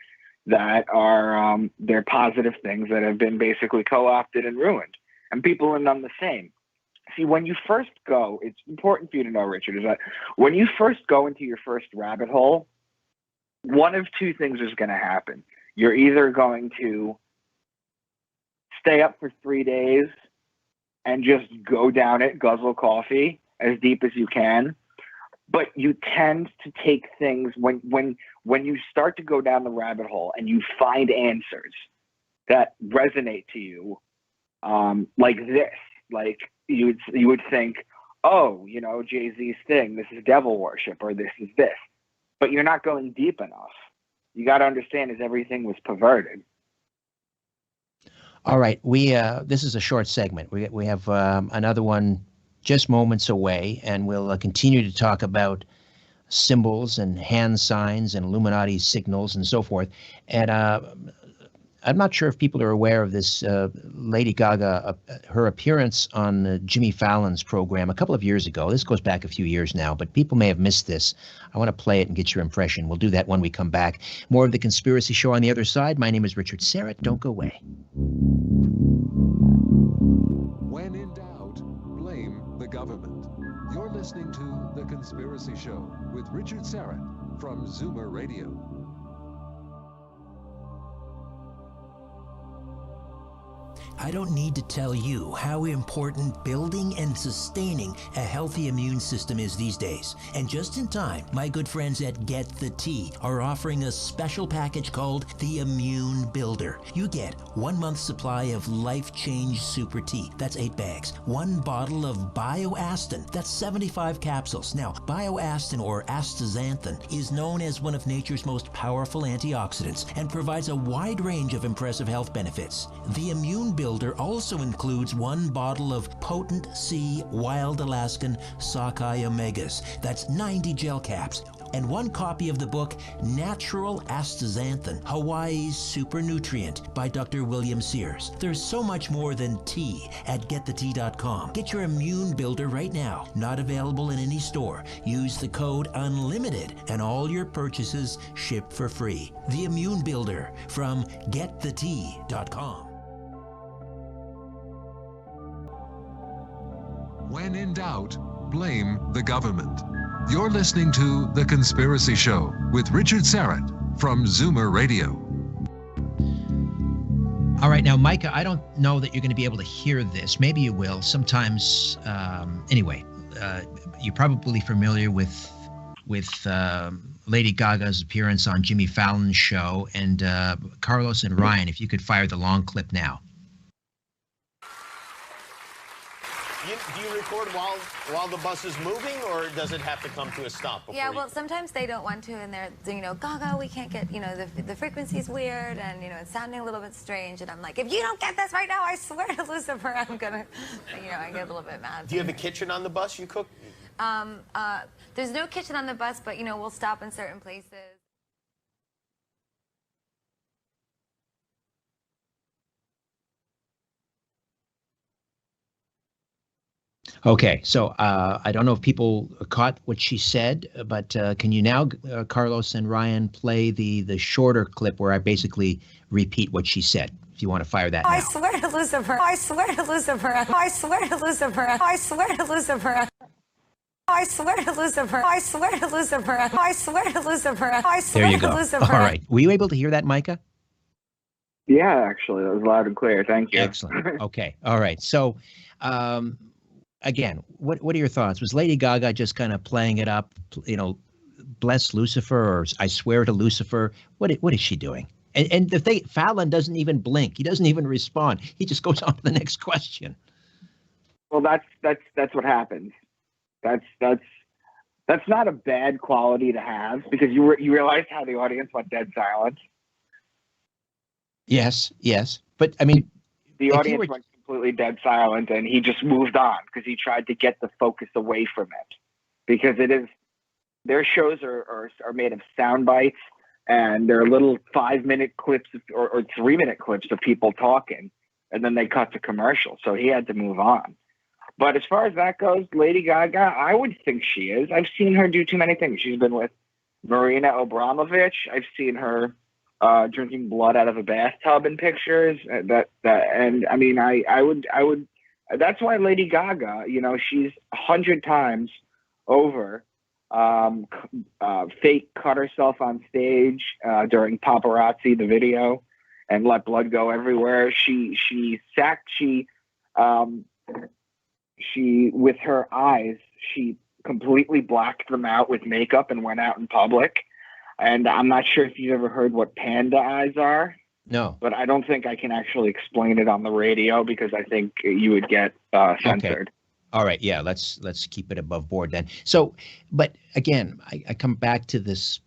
that are they're positive things that have been basically co-opted and ruined, and people are none the same. See, when you first go, it's important for you to know, Richard, is that when you first go into your first rabbit hole, one of two things is going to happen. You're either going to stay up for 3 days and just go down it, guzzle coffee as deep as you can. But you tend to take things when you start to go down the rabbit hole and you find answers that resonate to you, like this, like you would think, oh, you know, Jay-Z's thing, this is devil worship, or this is this, but you're not going deep enough. You got to understand is everything was perverted. All right, this is a short segment. We have another one just moments away, and we'll continue to talk about symbols and hand signs and Illuminati signals and so forth. And I'm not sure if people are aware of this Lady Gaga, her appearance on Jimmy Fallon's program a couple of years ago. This goes back a few years now, but people may have missed this. I want to play it and get your impression. We'll do that when we come back. More of The Conspiracy Show on the other side. My name is Richard Serrett. Don't go away. When in doubt, blame the government. You're listening to The Conspiracy Show with Richard Serrett from Zoomer Radio. I don't need to tell you how important building and sustaining a healthy immune system is these days. And just in time, my good friends at Get the Tea are offering a special package called the Immune Builder. You get 1 month's supply of Life Change Super Tea. That's 8 bags. 1 bottle of Bioastin. That's 75 capsules. Now, Bioastin, or astaxanthin, is known as one of nature's most powerful antioxidants and provides a wide range of impressive health benefits. The Immune Builder also includes 1 bottle of potent sea wild Alaskan sockeye omegas. That's 90 gel caps. And 1 copy of the book Natural Astaxanthin, Hawaii's Super Nutrient by Dr. William Sears. There's so much more than tea at getthetea.com. Get your Immune Builder right now. Not available in any store. Use the code UNLIMITED and all your purchases ship for free. The Immune Builder from getthetea.com. When in doubt, blame the government. You're listening to The Conspiracy Show with Richard Serrett from Zoomer Radio. All right, now, Micah, I don't know that you're going to be able to hear this. Maybe you will. Sometimes, anyway, you're probably familiar with Lady Gaga's appearance on Jimmy Fallon's show. And Carlos and Ryan, if you could fire the long clip now. Do you record while the bus is moving, or does it have to come to a stop? Yeah, well, sometimes they don't want to, and they're, Gaga, we can't get, the frequency's weird, and, it's sounding a little bit strange, and I'm like, if you don't get this right now, I swear to Lucifer, I'm gonna, I get a little bit mad. Do you have a kitchen on the bus you cook? There's no kitchen on the bus, but, we'll stop in certain places. Okay, so I don't know if people caught what she said, but can you now, Carlos and Ryan, play the shorter clip where I basically repeat what she said? If you want to fire that now. I swear to Lucifer. I swear to Lucifer. I swear to Lucifer. I swear to Lucifer. I swear to Lucifer. I swear to Lucifer. I swear to Lucifer. I swear there you to go. Lucifer. All right. Were you able to hear that, Micah? Yeah, actually, that was loud and clear. Thank you. Excellent. Okay. All right. So, again, what are your thoughts? Was Lady Gaga just kind of playing it up, bless Lucifer, or I swear to Lucifer? What is she doing? And the thing, Fallon doesn't even blink. He doesn't even respond. He just goes on to the next question. Well, that's what happens. That's not a bad quality to have, because you realize how the audience went dead silent. Yes, but I mean, the audience went completely dead silent, and he just moved on because he tried to get the focus away from it. Because their shows are made of sound bites, and they're little 5-minute clips or 3-minute clips of people talking, and then they cut to commercial. So he had to move on. But as far as that goes, Lady Gaga, I would think she is. I've seen her do too many things. She's been with Marina Abramovich. I've seen her drinking blood out of a bathtub in pictures. And I mean, I would. That's why Lady Gaga, she's 100 times over fake cut herself on stage during Paparazzi, the video, and let blood go everywhere. She with her eyes, she completely blacked them out with makeup and went out in public. And I'm not sure if you've ever heard what panda eyes are. No. But I don't think I can actually explain it on the radio, because I think you would get censored. Okay. All right. Yeah, let's keep it above board then. So, but again, I come back to this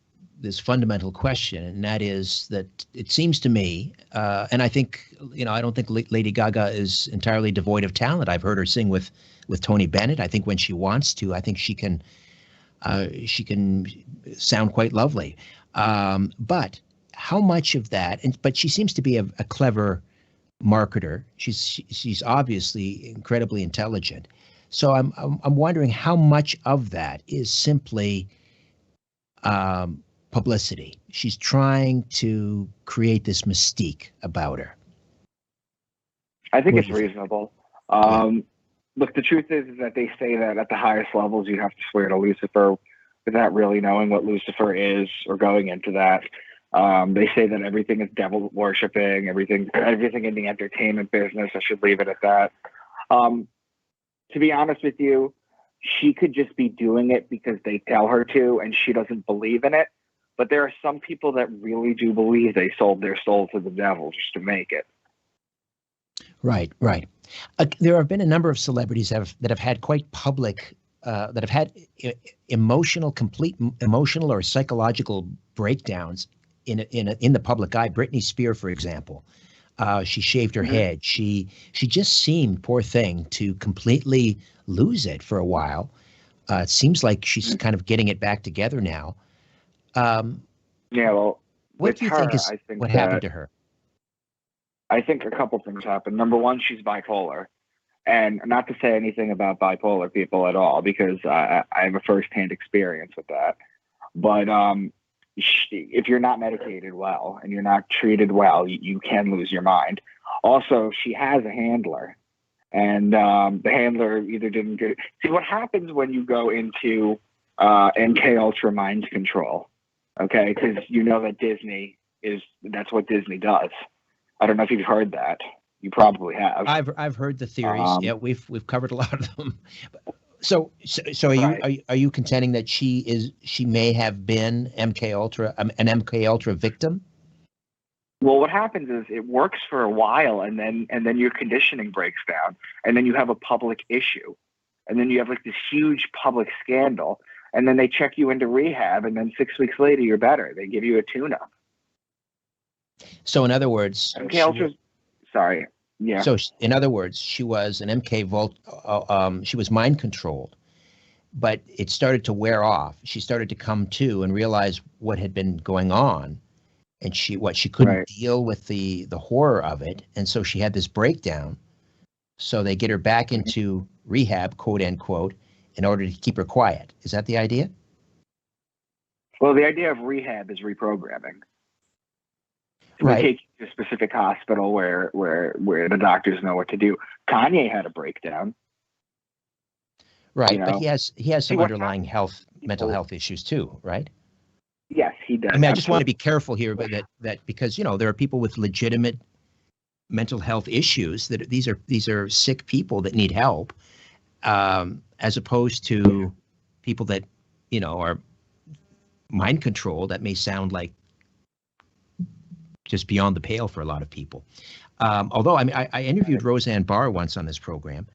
fundamental question, and that is that it seems to me, and I think, I don't think Lady Gaga is entirely devoid of talent. I've heard her sing with Tony Bennett. I think when she wants to, I think she can sound quite lovely. But how much of that? But she seems to be a clever marketer. She's obviously incredibly intelligent. So I'm wondering how much of that is simply publicity. She's trying to create this mystique about her. I think it's reasonable. Look, the truth is that they say that at the highest levels you have to swear to Lucifer without really knowing what Lucifer is or going into that. They say that everything is devil worshipping, everything in the entertainment business. I should leave it at that. To be honest with you, she could just be doing it because they tell her to, and she doesn't believe in it. But there are some people that really do believe they sold their soul to the devil just to make it. Right. There have been a number of celebrities that have had quite public, that have had complete emotional or psychological breakdowns in the public eye. Britney Spears, for example, she shaved her head. She just seemed, poor thing, to completely lose it for a while. It seems like she's kind of getting it back together now. Yeah, well, what do you think is what happened to her? I think a couple things happened. Number one, she's bipolar. And not to say anything about bipolar people at all, because I have a firsthand experience with that. But if you're not medicated well and you're not treated well, you can lose your mind. Also, she has a handler. And the handler either didn't get it. See, what happens when you go into MK Ultra mind control, okay? Because you know that that's what Disney does. I don't know if you've heard that. You probably have. I've heard the theories. Yeah, we've covered a lot of them. So Right. are you contending that she may have been MK Ultra, an MK Ultra victim? Well, what happens is it works for a while, and then your conditioning breaks down, and then you have a public issue, and then you have like this huge public scandal, and then they check you into rehab, and then 6 weeks later you're better. They give you a tune-up. So in other words, MK Ultra. Sorry. Yeah. So in other words, she was an MK Volt. She was mind controlled, but it started to wear off. She started to come to and realize what had been going on, and she couldn't Right. deal with the horror of it, and so she had this breakdown. So they get her back into rehab, quote unquote, in order to keep her quiet. Is that the idea? Well, the idea of rehab is reprogramming. So Right. They take you to a specific hospital where the doctors know what to do. Kanye had a breakdown. Right, You but know? he has some what underlying mental health issues too, right? Yes, he does. I mean, I just want to be careful here, but that because there are people with legitimate mental health issues that these are sick people that need help, as opposed to people that are mind controlled. That may sound like just beyond the pale for a lot of people. Although I interviewed Roseanne Barr once on this program,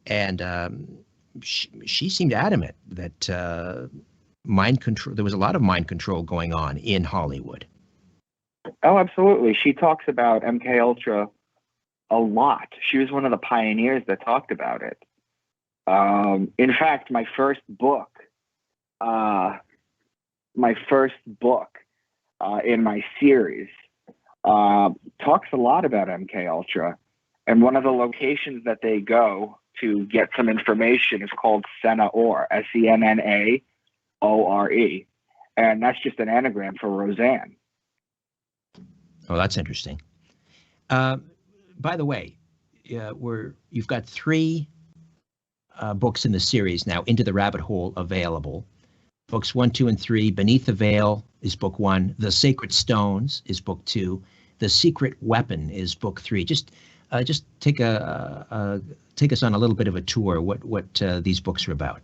and she seemed adamant that mind control. There was a lot of mind control going on in Hollywood. Oh, absolutely. She talks about MK Ultra a lot. She was one of the pioneers that talked about it. In fact, my first book in my series talks a lot about MK Ultra, and one of the locations that they go to get some information is called Senaore, Sennaore, and that's just an anagram for Roseanne. Oh, that's interesting. By the way, you've got 3 books in the series now, Into the Rabbit Hole, available. Books 1, 2, and 3. Beneath the Veil is book 1. The Sacred Stones is book 2. The Secret Weapon is book 3. Just take us on a little bit of a tour. What these books are about.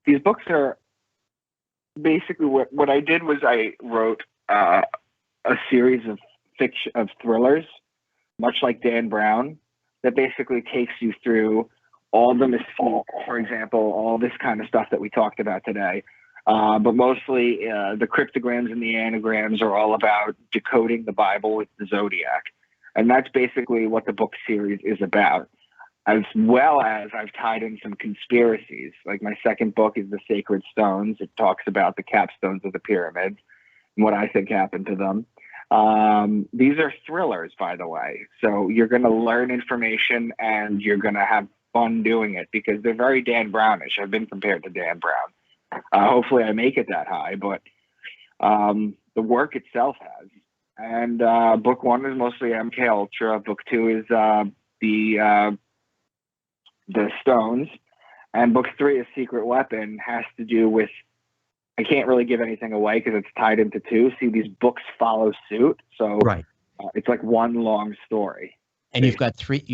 These books are basically what I did was I wrote a series of fiction of thrillers, much like Dan Brown, that basically takes you through all the mystique, for example, all this kind of stuff that we talked about today. But mostly the cryptograms and the anagrams are all about decoding the Bible with the zodiac. And that's basically what the book series is about, as well as I've tied in some conspiracies. Like my second book is The Sacred Stones. It talks about the capstones of the pyramids and what I think happened to them. These are thrillers, by the way. So you're going to learn information and you're going to have fun doing it because they're very Dan Brownish. I've been compared to Dan Brown. Hopefully I make it that high, but the work itself has. And book 1 is mostly MK Ultra. Book 2 is the Stones. And book 3 is Secret Weapon, has to do with, I can't really give anything away because it's tied into 2. See, these books follow suit. So Right. It's like one long story. And you've got 3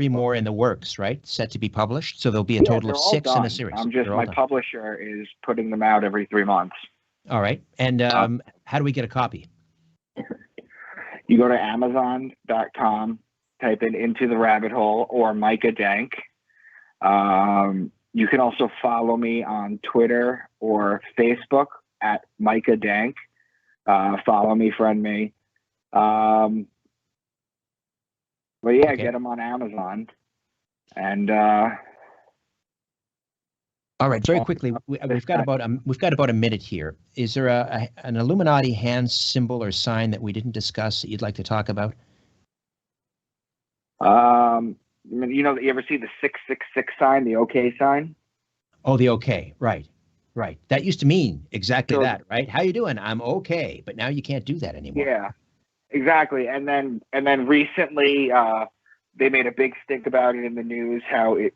more in the works, right? Set to be published. So there'll be a total of 6 in the series. I'm just, my publisher is putting them out every 3 months. All right. And how do we get a copy? You go to Amazon.com, type in Into the Rabbit Hole or Micah Dank. You can also follow me on Twitter or Facebook at Micah Dank. Follow me, friend me. But yeah, Okay. get them on Amazon. And All right. Very quickly, we've got about a minute here. Is there an Illuminati hand symbol or sign that we didn't discuss that you'd like to talk about? you ever see the 666 sign, the OK sign? Oh, the okay. Right. That used to mean exactly So- that, right? How you doing? I'm okay. But now you can't do that anymore. Yeah, exactly. And then recently, they made a big stink about it in the news. How it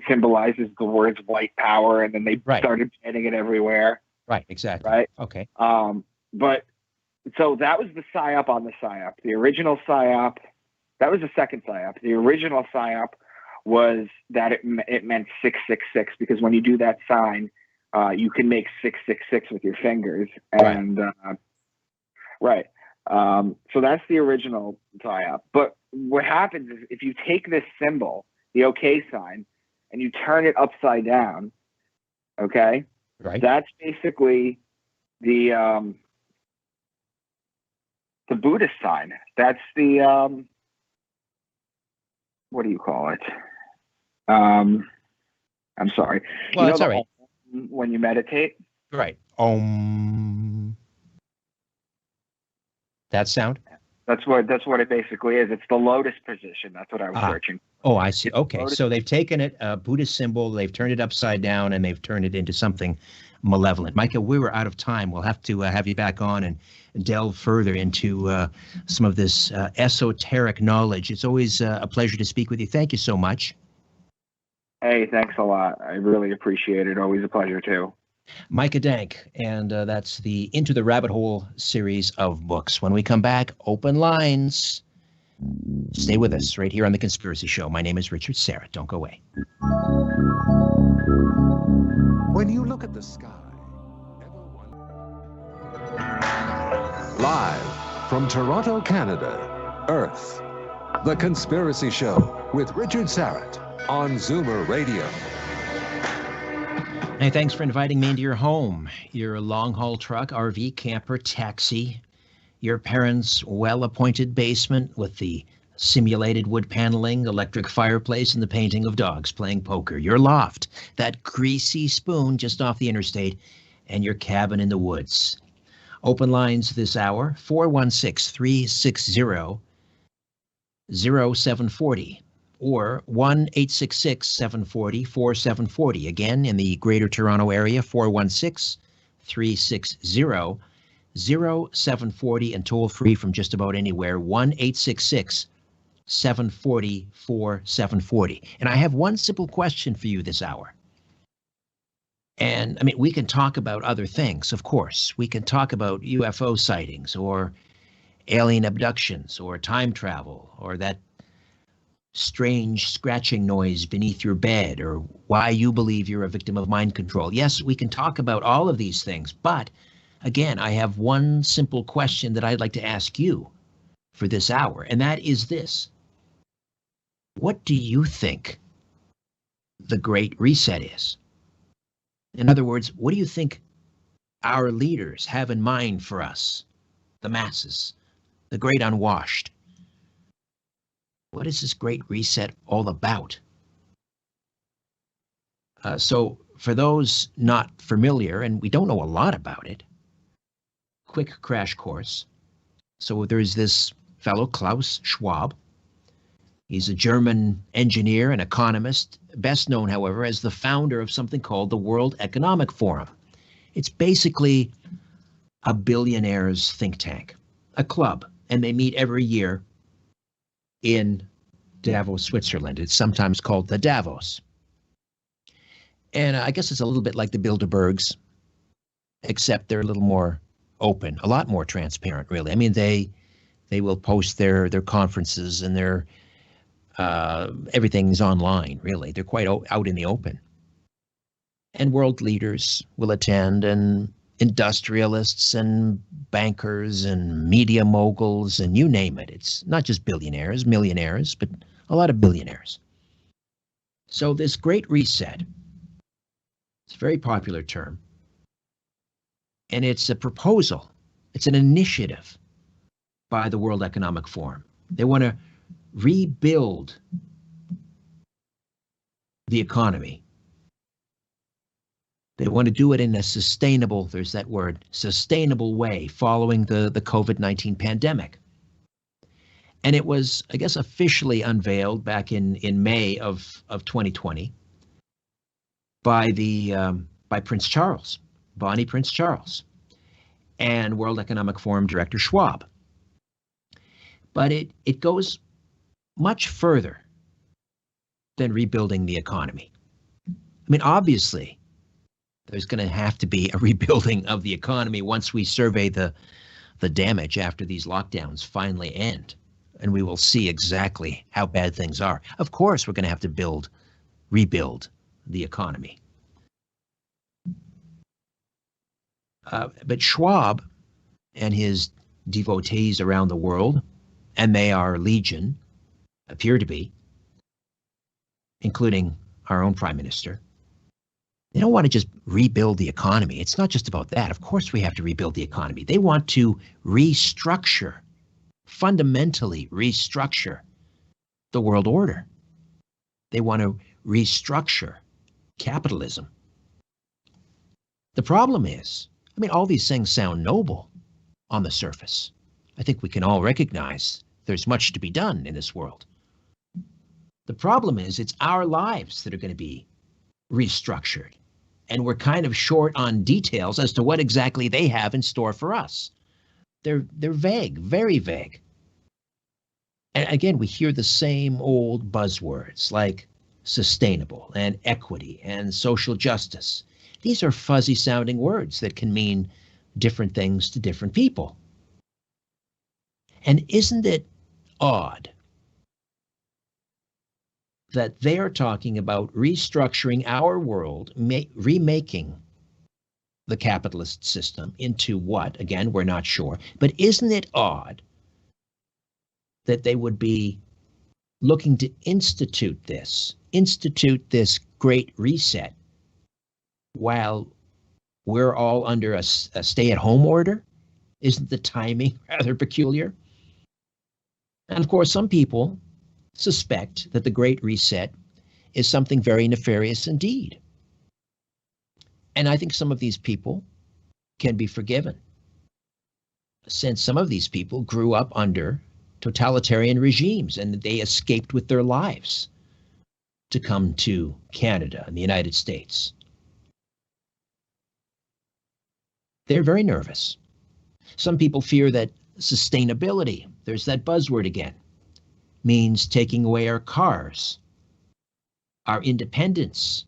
symbolizes the words white power, and then they Right. started banning it everywhere. Right. Exactly. Right. Okay. But So that was the PSYOP on the PSYOP. The original PSYOP, that was the second PSYOP. The original PSYOP was that it meant 666, because when you do that sign, you can make 666 with your fingers. And right. So that's the original PSYOP. But what happens is if you take this symbol, the OK sign, and you turn it upside down, okay, Right. that's basically the Buddhist sign. That's the what do you call it? I'm sorry. Well, you know it's all right. When you meditate? Right. That sound? That's what it basically is. It's the lotus position. That's what I was searching. Oh, I see. Okay. Lotus. So they've taken it, a Buddhist symbol, they've turned it upside down, and they've turned it into something malevolent. Micah, we were out of time. We'll have to have you back on and delve further into some of this esoteric knowledge. It's always a pleasure to speak with you. Thank you so much. Hey, thanks a lot. I really appreciate it. Always a pleasure, too. Micah Dank, and that's the Into the Rabbit Hole series of books. When we come back, open lines. Stay with us right here on The Conspiracy Show. My name is Richard Serra. Don't go away. When you look at the sky, ever wonder? Live from Toronto, Canada, Earth, The Conspiracy Show with Richard Serra on Zoomer Radio. Hey, thanks for inviting me into your home, your long-haul truck, RV, camper, taxi, your parents' well-appointed basement with the simulated wood paneling, electric fireplace, and the painting of dogs playing poker, your loft, that greasy spoon just off the interstate, and your cabin in the woods. Open lines this hour, 416-360-0740. Or 1-866-740-4740. Again, in the Greater Toronto Area, 416-360-0740, and toll free from just about anywhere, 1-866-740-4740. And I have one simple question for you this hour. And I mean, we can talk about other things, of course. We can talk about UFO sightings or alien abductions or time travel or that strange scratching noise beneath your bed, or why you believe you're a victim of mind control. Yes, we can talk about all of these things, but again, I have one simple question that I'd like to ask you for this hour, and that is this. What do you think the Great Reset is? In other words, what do you think our leaders have in mind for us, the masses, the great unwashed? What is this Great Reset all about? So for those not familiar, and we don't know a lot about it, quick crash course. So there's this fellow, Klaus Schwab. He's a German engineer and economist, best known, however, as the founder of something called the World Economic Forum. It's basically a billionaires' think tank, a club, and they meet every year in Davos, Switzerland. It's sometimes called the Davos. And I guess it's a little bit like the Bilderbergs, except they're a little more open, a lot more transparent, really. I mean, they will post their conferences and their everything's online, really. They're quite out in the open. And world leaders will attend, and industrialists and bankers and media moguls and you name it. It's not just billionaires, millionaires, but a lot of billionaires. So this Great Reset, it's a very popular term, and it's a proposal. It's an initiative by the World Economic Forum. They want to rebuild the economy. They want to do it in a sustainable, there's that word, sustainable way following the COVID-19 pandemic. And it was, I guess, officially unveiled back in May of 2020 by by Prince Charles, Bonnie Prince Charles, and World Economic Forum Director Schwab. But it goes much further than rebuilding the economy. I mean, obviously, there's going to have to be a rebuilding of the economy once we survey the the damage after these lockdowns finally end, and we will see exactly how bad things are. Of course, we're going to have to rebuild the economy. But Schwab and his devotees around the world, and they are legion, appear to be, including our own prime minister, they don't want to just rebuild the economy. It's not just about that. Of course we have to rebuild the economy. They want to restructure, fundamentally restructure the world order. They want to restructure capitalism. The problem is, I mean, all these things sound noble on the surface. I think we can all recognize there's much to be done in this world. The problem is it's our lives that are going to be restructured, and we're kind of short on details as to what exactly they have in store for us. They're vague, very vague. And again, we hear the same old buzzwords like sustainable and equity and social justice. These are fuzzy sounding words that can mean different things to different people. And isn't it odd that they are talking about restructuring our world, remaking the capitalist system into what? Again, we're not sure. But isn't it odd that they would be looking to institute this great reset while we're all under a stay-at-home order? Isn't the timing rather peculiar? And of course, some people suspect that the Great Reset is something very nefarious indeed. And I think some of these people can be forgiven, since some of these people grew up under totalitarian regimes and they escaped with their lives to come to Canada and the United States. They're very nervous. Some people fear that sustainability, there's that buzzword again, means taking away our cars, our independence,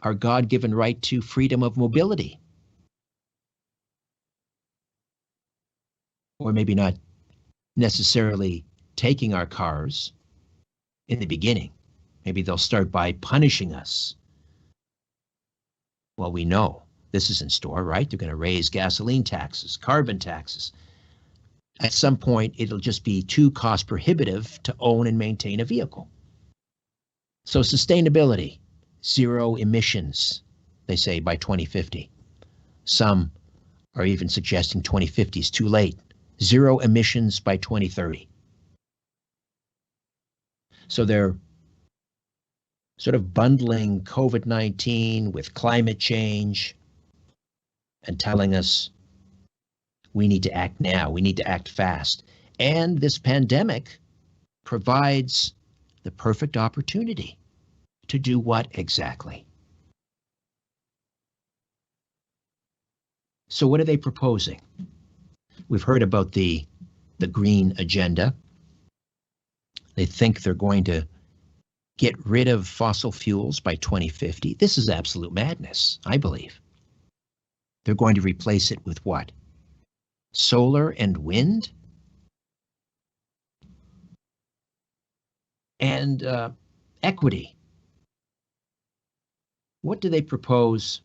our God-given right to freedom of mobility. Or maybe not necessarily taking our cars in the beginning. Maybe they'll start by punishing us. Well, we know this is in store, right? They're going to raise gasoline taxes, carbon taxes. At some point, it'll just be too cost prohibitive to own and maintain a vehicle. So sustainability, zero emissions, they say, by 2050. Some are even suggesting 2050 is too late. Zero emissions by 2030. So they're sort of bundling COVID-19 with climate change and telling us we need to act now, we need to act fast. And this pandemic provides the perfect opportunity to do what exactly? So what are they proposing? We've heard about the green agenda. They think they're going to get rid of fossil fuels by 2050. This is absolute madness, I believe. They're going to replace it with what? Solar and wind? And equity. What do they propose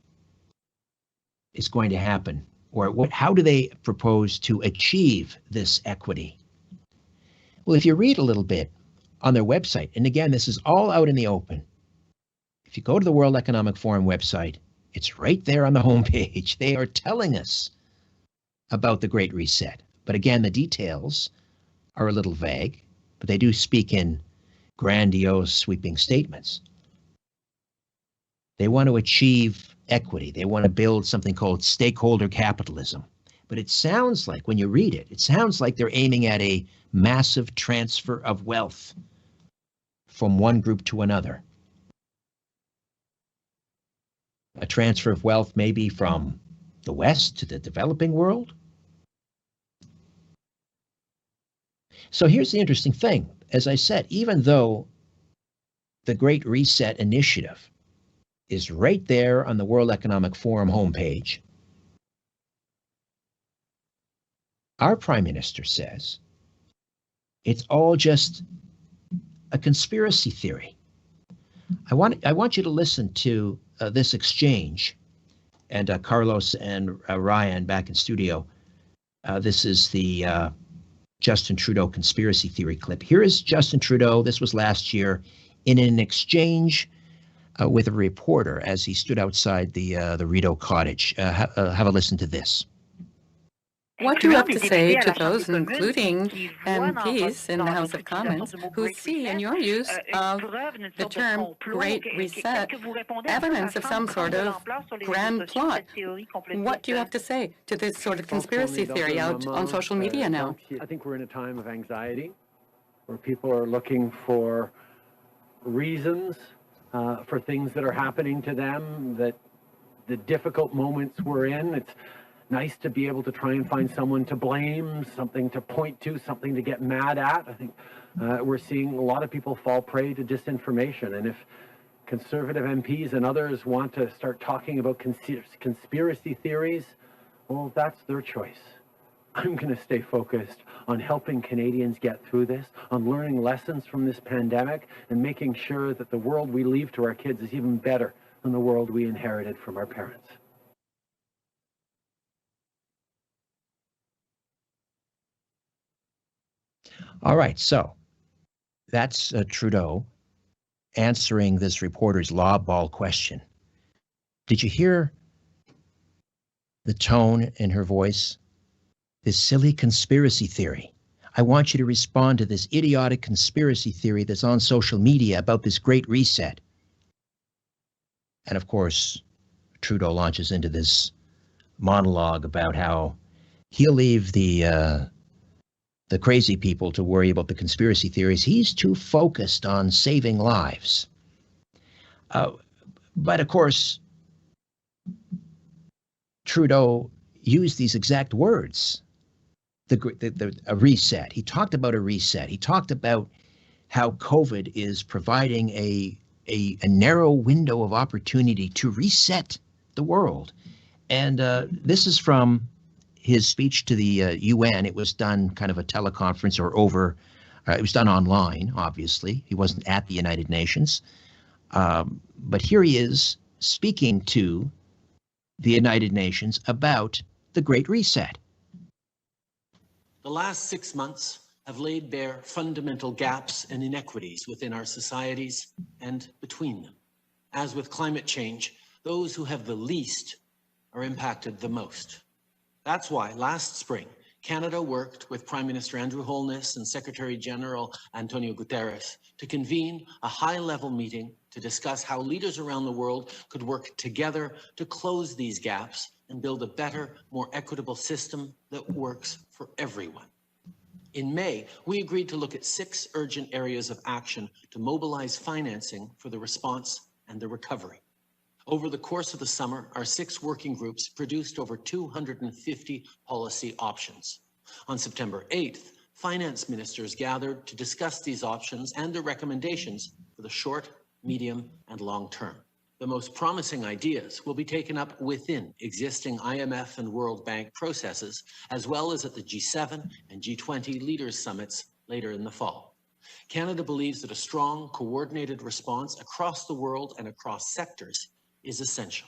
is going to happen? Or how do they propose to achieve this equity? Well, if you read a little bit on their website, and again, this is all out in the open. If you go to the World Economic Forum website, it's right there on the homepage. They are telling us about the Great Reset. But again, the details are a little vague, but they do speak in grandiose, sweeping statements. They want to achieve equity. They want to build something called stakeholder capitalism. But it sounds like, when you read it, it sounds like they're aiming at a massive transfer of wealth from one group to another. A transfer of wealth maybe from the West to the developing world. So here's the interesting thing. As I said, even though the Great Reset initiative is right there on the World Economic Forum homepage, Our Prime Minister says it's all just a conspiracy theory. I want you to listen to this exchange, and Carlos and Ryan back in studio. This is the Justin Trudeau conspiracy theory clip. Here is Justin Trudeau. This was last year in an exchange with a reporter as he stood outside the Rideau cottage. Have a listen to this. What do you have to say to those, including MPs in the House of Commons, who see in your use of the term Great Reset evidence of some sort of grand plot? What do you have to say to this sort of conspiracy theory out on social media now? I think we're in a time of anxiety where people are looking for reasons for things that are happening to them, that the difficult moments we're in. It's nice to be able to try and find someone to blame, something to point to, something to get mad at. I think we're seeing a lot of people fall prey to disinformation. And if conservative MPs and others want to start talking about conspiracy theories, well, that's their choice. I'm going to stay focused on helping Canadians get through this, on learning lessons from this pandemic, and making sure that the world we leave to our kids is even better than the world we inherited from our parents. All right, so that's Trudeau answering this reporter's lobball question. Did you hear the tone in her voice? This silly conspiracy theory. I want you to respond to this idiotic conspiracy theory that's on social media about this great reset. And of course, Trudeau launches into this monologue about how he'll leave the crazy people to worry about the conspiracy theories. He's too focused on saving lives. But of course, Trudeau used these exact words, a reset. He talked about a reset. He talked about how COVID is providing a narrow window of opportunity to reset the world. And this is from his speech to the UN. It was done kind of a teleconference or over, it was done online, obviously. He wasn't at the United Nations. But here he is speaking to the United Nations about the Great Reset. The last 6 months have laid bare fundamental gaps and inequities within our societies and between them. As with climate change, those who have the least are impacted the most. That's why last spring, Canada worked with Prime Minister Andrew Holness and Secretary General Antonio Guterres to convene a high-level meeting to discuss how leaders around the world could work together to close these gaps and build a better, more equitable system that works for everyone. In May, we agreed to look at 6 urgent areas of action to mobilize financing for the response and the recovery. Over the course of the summer, our 6 working groups produced over 250 policy options. On September 8th, finance ministers gathered to discuss these options and their recommendations for the short, medium, and long term. The most promising ideas will be taken up within existing IMF and World Bank processes, as well as at the G7 and G20 leaders summits later in the fall. Canada believes that a strong, coordinated response across the world and across sectors is essential.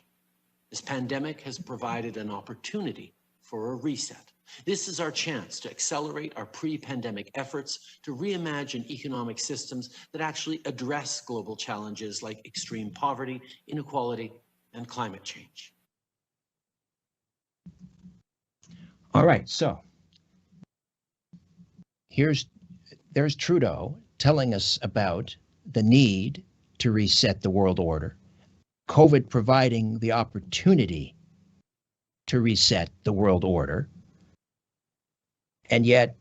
This pandemic has provided an opportunity for a reset. This is our chance to accelerate our pre-pandemic efforts to reimagine economic systems that actually address global challenges like extreme poverty, inequality, and climate change. All right, so there's Trudeau telling us about the need to reset the world order, COVID providing the opportunity to reset the world order. And yet,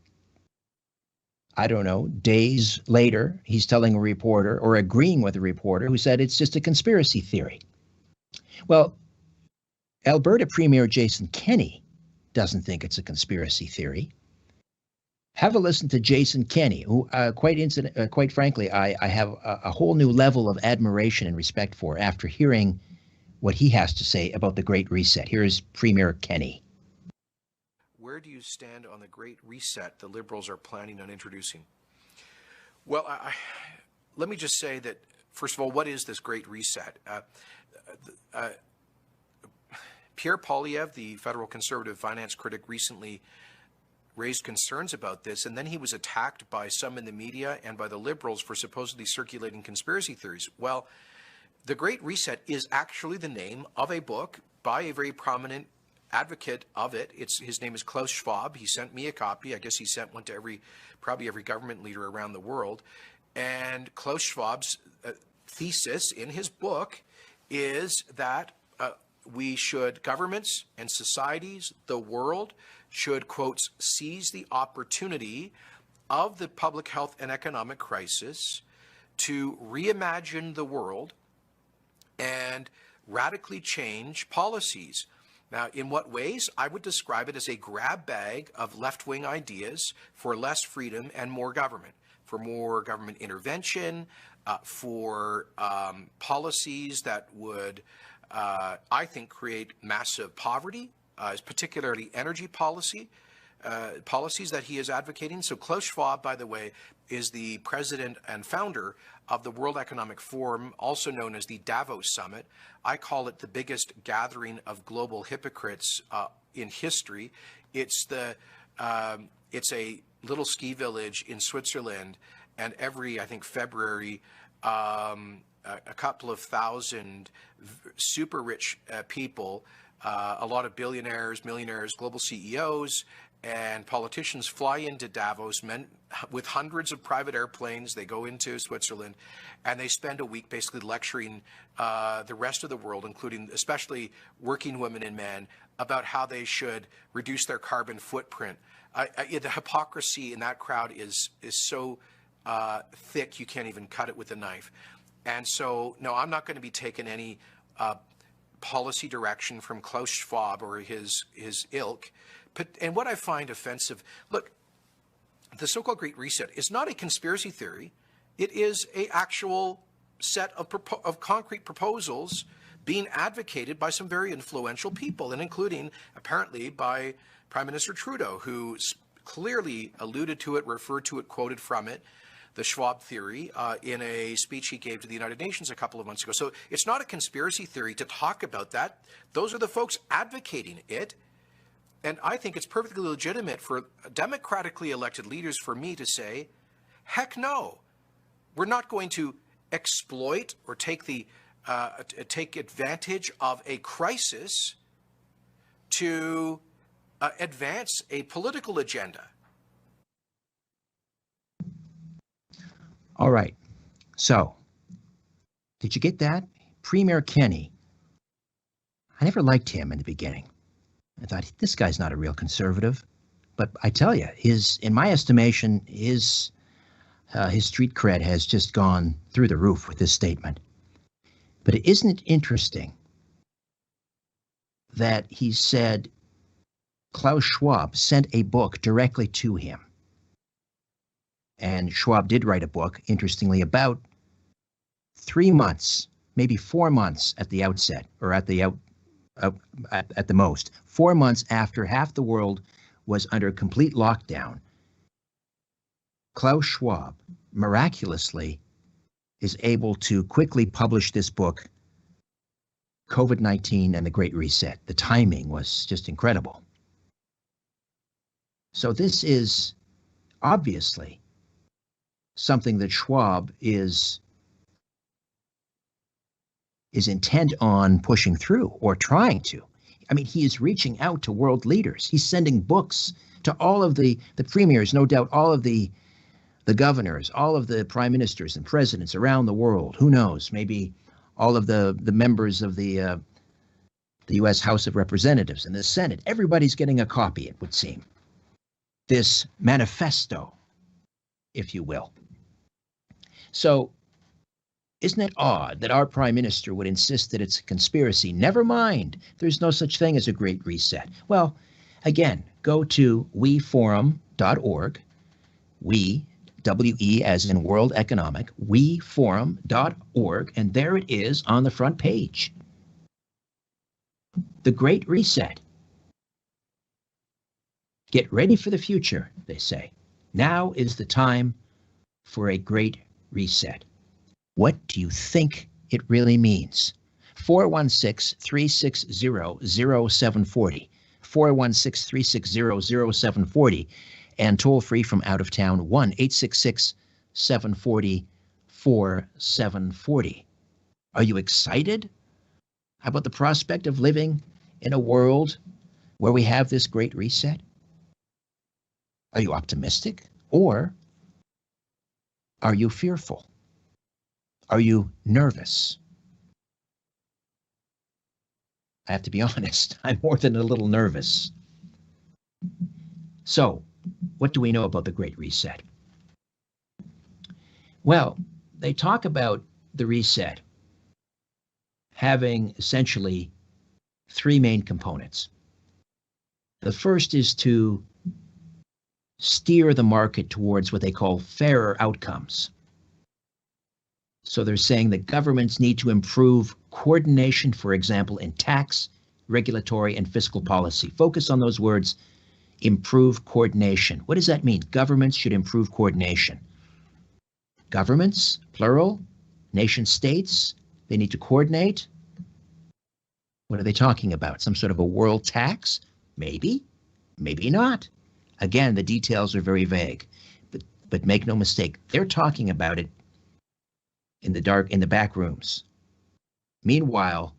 I don't know, days later, he's telling a reporter or agreeing with a reporter who said it's just a conspiracy theory. Well, Alberta Premier Jason Kenney doesn't think it's a conspiracy theory. Have a listen to Jason Kenney, who quite frankly, I have a whole new level of admiration and respect for after hearing what he has to say about the Great Reset. Here's Premier Kenney. where do you stand on the Great Reset the Liberals are planning on introducing? Well, let me just say that, first of all, what is this Great Reset? Pierre Poilievre, the federal conservative finance critic, recently raised concerns about this, and then he was attacked by some in the media and by the Liberals for supposedly circulating conspiracy theories. Well, the Great Reset is actually the name of a book by a very prominent advocate of it. His name is Klaus Schwab. He sent me a copy. I guess he sent one to probably every government leader around the world. And Klaus Schwab's thesis in his book is that governments and societies, the world, should, quotes, seize the opportunity of the public health and economic crisis to reimagine the world and radically change policies. Now, in what ways? I would describe it as a grab bag of left-wing ideas for less freedom and more government, for more government intervention, for policies that would, I think, create massive poverty, particularly energy policies that he is advocating. So Klaus Schwab, by the way, is the president and founder of the World Economic Forum, also known as the Davos Summit. I call it the biggest gathering of global hypocrites in history. It's a little ski village in Switzerland, and every, I think, February, a couple of thousand super rich people, a lot of billionaires, millionaires, global CEOs, and politicians fly into Davos, men with hundreds of private airplanes. They go into Switzerland, and they spend a week basically lecturing the rest of the world, including especially working women and men, about how they should reduce their carbon footprint. The hypocrisy in that crowd is so thick you can't even cut it with a knife. And so, no, I'm not going to be taking any policy direction from Klaus Schwab or his ilk. And what I find offensive, look, the so-called Great Reset is not a conspiracy theory. It is an actual set of concrete proposals being advocated by some very influential people, and including, apparently, by Prime Minister Trudeau, who clearly alluded to it, referred to it, quoted from it, the Schwab theory, in a speech he gave to the United Nations a couple of months ago. So it's not a conspiracy theory to talk about that. Those are the folks advocating it. And I think it's perfectly legitimate for democratically elected leaders, for me to say, heck no, we're not going to exploit or take advantage of a crisis to advance a political agenda. All right. So, did you get that? Premier Kenney. I never liked him in the beginning. I thought, this guy's not a real conservative. But I tell you, in my estimation, his street cred has just gone through the roof with this statement. But isn't it interesting that he said Klaus Schwab sent a book directly to him? And Schwab did write a book, interestingly, about 3 months, maybe 4 months at the outset, or at the most, 4 months after half the world was under complete lockdown. Klaus Schwab miraculously is able to quickly publish this book, COVID-19 and the Great Reset. The timing was just incredible. So this is obviously something that Schwab is intent on pushing through, or trying to. I mean, he is reaching out to world leaders. He's sending books to all of the premiers, no doubt, all of the governors, all of the prime ministers and presidents around the world. Who knows? Maybe all of the members of the U.S. House of Representatives and the Senate. Everybody's getting a copy, it would seem. This manifesto, if you will. So, isn't it odd that our prime minister would insist that it's a conspiracy? Never mind, there's no such thing as a Great Reset. Well, again, go to weforum.org, W-E as in World Economic, weforum.org, and there it is on the front page. The Great Reset. Get ready for the future, they say. Now is the time for a great reset. What do you think it really means? 416-360-0740. 416-360-0740. And toll free from out of town, 1-866-740-4740. Are you excited about the prospect of living in a world where we have this great reset? Are you optimistic, or are you fearful? Are you nervous? I have to be honest, I'm more than a little nervous. So, what do we know about the Great Reset? Well, they talk about the reset having essentially three main components. The first is to steer the market towards what they call fairer outcomes. So they're saying that governments need to improve coordination, for example, in tax, regulatory, and fiscal policy. Focus on those words, improve coordination. What does that mean? Governments should improve coordination. Governments, plural, nation states, they need to coordinate. What are they talking about? Some sort of a world tax? Maybe, maybe not. Again, the details are very vague, but make no mistake, they're talking about it in the back rooms. Meanwhile,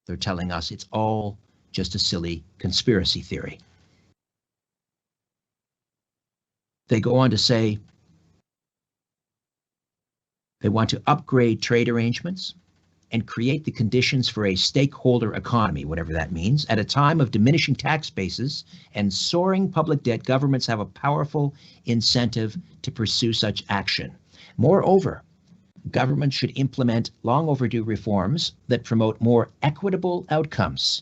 they're telling us it's all just a silly conspiracy theory. They go on to say they want to upgrade trade arrangements and create the conditions for a stakeholder economy, whatever that means. At a time of diminishing tax bases and soaring public debt, governments have a powerful incentive to pursue such action. Moreover, government should implement long overdue reforms that promote more equitable outcomes.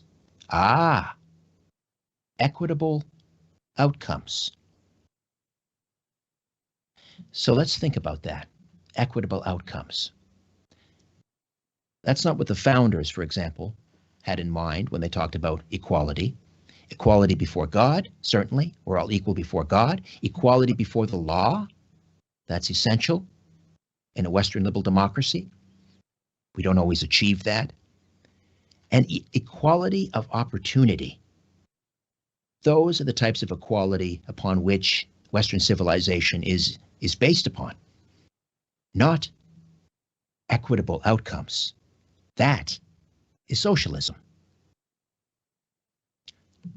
Equitable outcomes. So let's think about that. Equitable outcomes. That's not what the founders, for example, had in mind when they talked about equality. Equality before God, certainly. We're all equal before God. Equality before the law. That's essential in a Western liberal democracy. We don't always achieve that. And equality of opportunity. Those are the types of equality upon which Western civilization is based upon. Not equitable outcomes. That is socialism.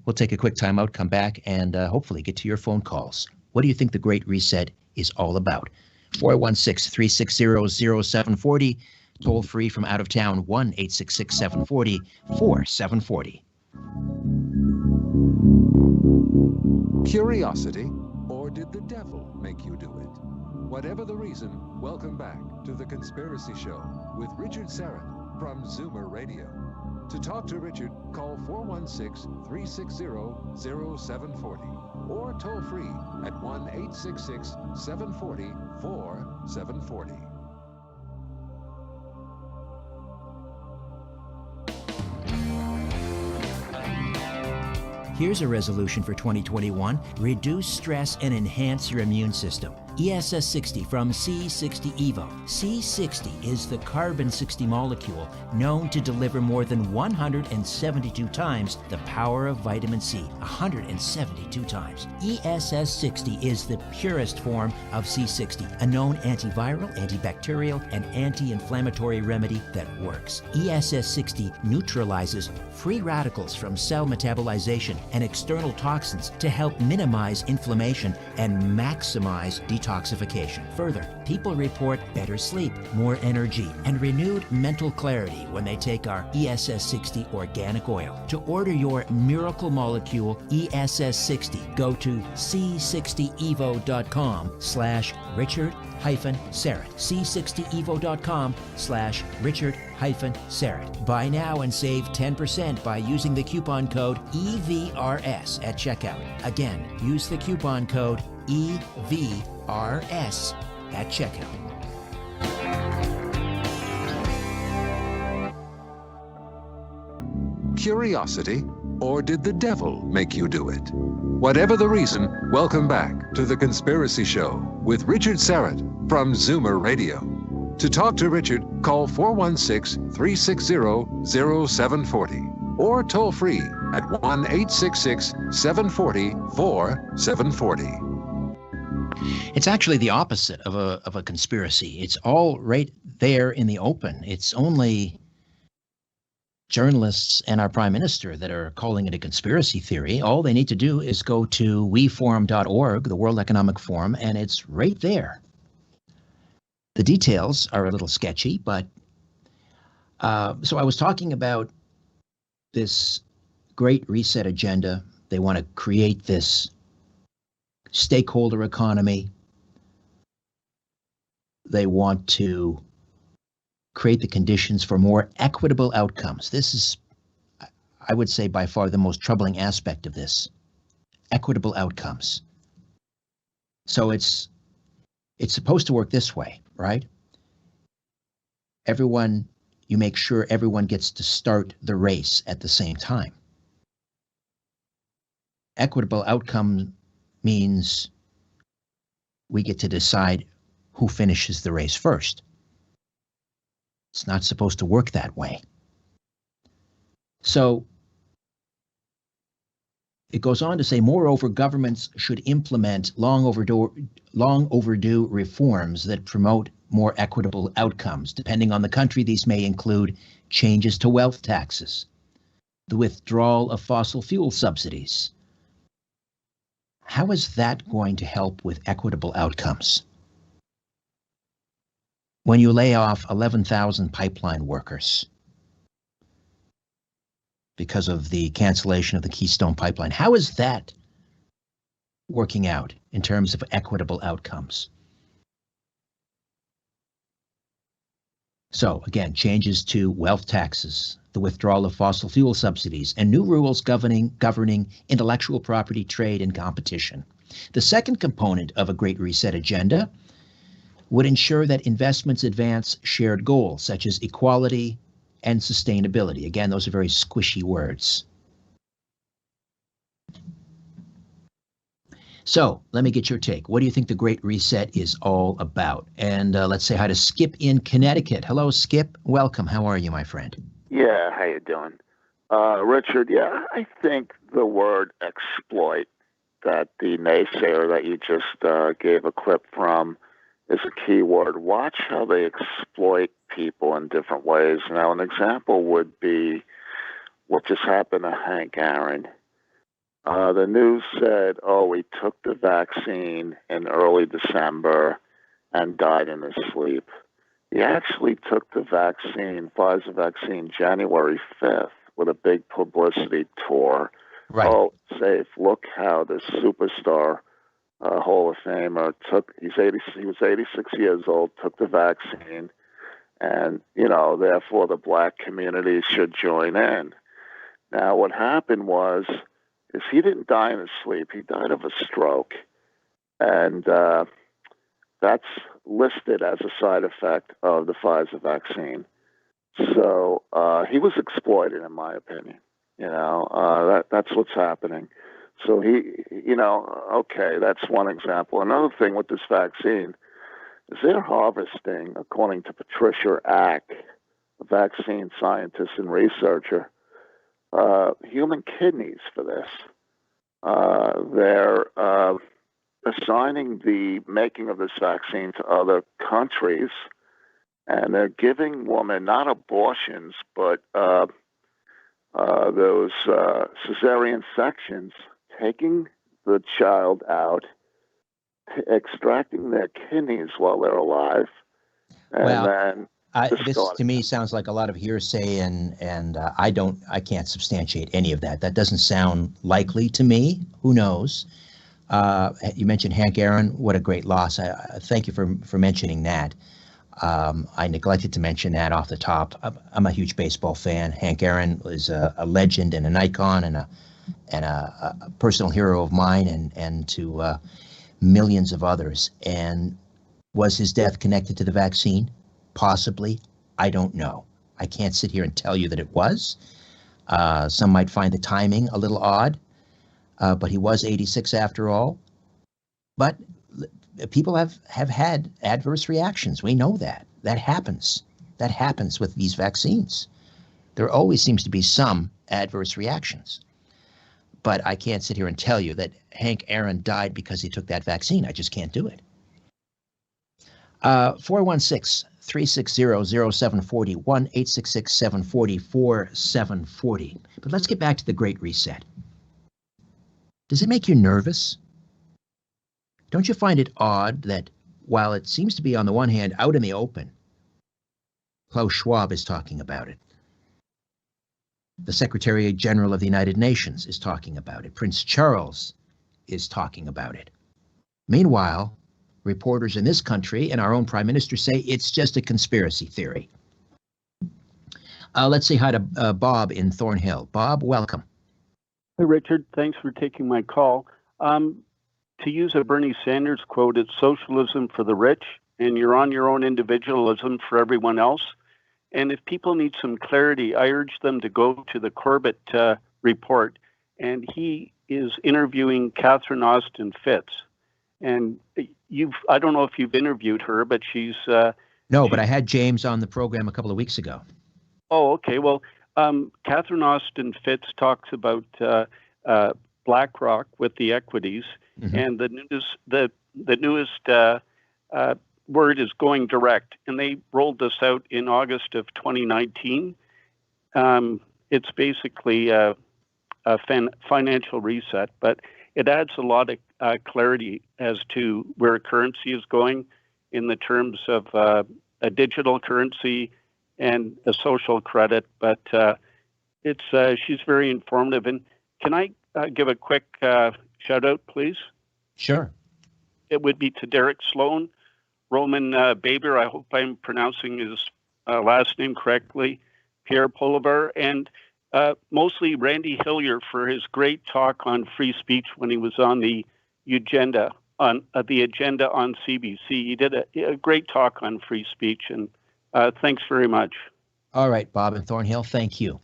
We'll take a quick time out, come back, and hopefully get to your phone calls. What do you think the Great Reset is all about? 416-360-0740, toll free from out of town, 1-866-740-4740. Curiosity, or did the devil make you do it? Whatever the reason, welcome back to The Conspiracy Show with Richard Serrett from Zoomer Radio. To talk to Richard, call 416-360-0740 or toll free at 1-866-740-4740. Here's a resolution for 2021. Reduce stress and enhance your immune system. ESS60 from C60 Evo. C60 is the carbon-60 molecule known to deliver more than 172 times the power of vitamin C. 172 times. ESS60 is the purest form of C60, a known antiviral, antibacterial, and anti-inflammatory remedy that works. ESS60 neutralizes free radicals from cell metabolization and external toxins to help minimize inflammation and maximize detoxification. Further, people report better sleep, more energy, and renewed mental clarity when they take our ESS60 organic oil. To order your miracle molecule ESS60, go to c60evo.com/Richard-Serrett. c60evo.com/Richard-Serrett. Buy now and save 10% by using the coupon code EVRS at checkout. Again, use the coupon code EVRS at checkout. Curiosity, Or did the devil make you do it? Whatever the reason, welcome back to The Conspiracy Show with Richard Serrett from Zoomer Radio. To talk to Richard, call 416-360-0740 or toll free at 1-866-740-4740. It's actually the opposite of a conspiracy. It's all right there in the open. It's only journalists and our prime minister that are calling it a conspiracy theory. All they need to do is go to weforum.org, the World Economic Forum, and it's right there. The details are a little sketchy, but so I was talking about this Great Reset agenda. They want to create this stakeholder economy. They want to create the conditions for more equitable outcomes. This is, I would say, by far the most troubling aspect of this. Equitable outcomes. So it's supposed to work this way, right? You make sure everyone gets to start the race at the same time. Equitable outcome means we get to decide who finishes the race first. It's not supposed to work that way. So it goes on to say, moreover, governments should implement long overdue reforms that promote more equitable outcomes. Depending on the country, these may include changes to wealth taxes, the withdrawal of fossil fuel subsidies. How is that going to help with equitable outcomes? When you lay off 11,000 pipeline workers because of the cancellation of the Keystone Pipeline, how is that working out in terms of equitable outcomes? So again, changes to wealth taxes, the withdrawal of fossil fuel subsidies, and new rules governing intellectual property, trade, and competition. The second component of a Great Reset agenda would ensure that investments advance shared goals such as equality and sustainability. Again, those are very squishy words. So let me get your take. What do you think the Great Reset is all about? And let's say hi to Skip in Connecticut. Hello, Skip. Welcome. How are you, my friend? Yeah, how you doing? Richard, yeah, I think the word exploit that the naysayer that you just gave a clip from is a key word. Watch how they exploit people in different ways. Now, an example would be what just happened to Hank Aaron. The news said, he took the vaccine in early December and died in his sleep. He actually took the vaccine, Pfizer vaccine, January 5th with a big publicity tour. Right. Oh, safe. Look how this superstar Hall of Famer he was 86 years old, took the vaccine, and, therefore the black community should join in. Now, what happened is he didn't die in his sleep. He died of a stroke. And that's listed as a side effect of the Pfizer vaccine. So he was exploited, in my opinion. That's what's happening. So that's one example. Another thing with this vaccine is they're harvesting, according to Patricia Ack, a vaccine scientist and researcher, human kidneys for this. They're assigning the making of this vaccine to other countries, and they're giving women not abortions, but those cesarean sections, taking the child out, extracting their kidneys while they're alive, and then this to me sounds like a lot of hearsay, and I can't substantiate any of that. That doesn't sound likely to me. Who knows? You mentioned Hank Aaron. What a great loss. I thank you for mentioning that. I neglected to mention that off the top. I'm a huge baseball fan. Hank Aaron is a legend and an icon and a personal hero of mine and to millions of others. And was his death connected to the vaccine? Possibly. I don't know. I can't sit here and tell you that it was. Some might find the timing a little odd, but he was 86 after all. But people have had adverse reactions. We know that. That happens. That happens with these vaccines. There always seems to be some adverse reactions. But I can't sit here and tell you that Hank Aaron died because he took that vaccine. I just can't do it. 416-360-0740, 1-866-740-4740. But let's get back to the Great Reset. Does it make you nervous? Don't you find it odd that while it seems to be on the one hand out in the open, Klaus Schwab is talking about it. The Secretary General of the United Nations is talking about it. Prince Charles is talking about it. Meanwhile, reporters in this country and our own Prime Minister say it's just a conspiracy theory. Let's say hi to Bob in Thornhill. Bob, welcome. Hey, Richard. Thanks for taking my call. To use a Bernie Sanders quote, it's socialism for the rich, and you're on your own individualism for everyone else. And if people need some clarity, I urge them to go to the Corbett report. And he is interviewing Catherine Austin Fitts. And I don't know if you've interviewed her, but she's... No, but I had James on the program a couple of weeks ago. Oh, okay. Well, Catherine Austin Fitts talks about BlackRock with the equities. Mm-hmm. And the newest word is going direct, and they rolled this out in August of 2019. It's basically a financial reset, but it adds a lot of clarity as to where currency is going in the terms of a digital currency and a social credit. But she's very informative. And can I give a quick shout out, please? Sure. It would be to Derek Sloan, Roman Baber, I hope I'm pronouncing his last name correctly, Pierre Polivar, and mostly Randy Hillier for his great talk on free speech when he was on the agenda on CBC. He did a great talk on free speech, and thanks very much. All right, Bob in Thornhill, thank you.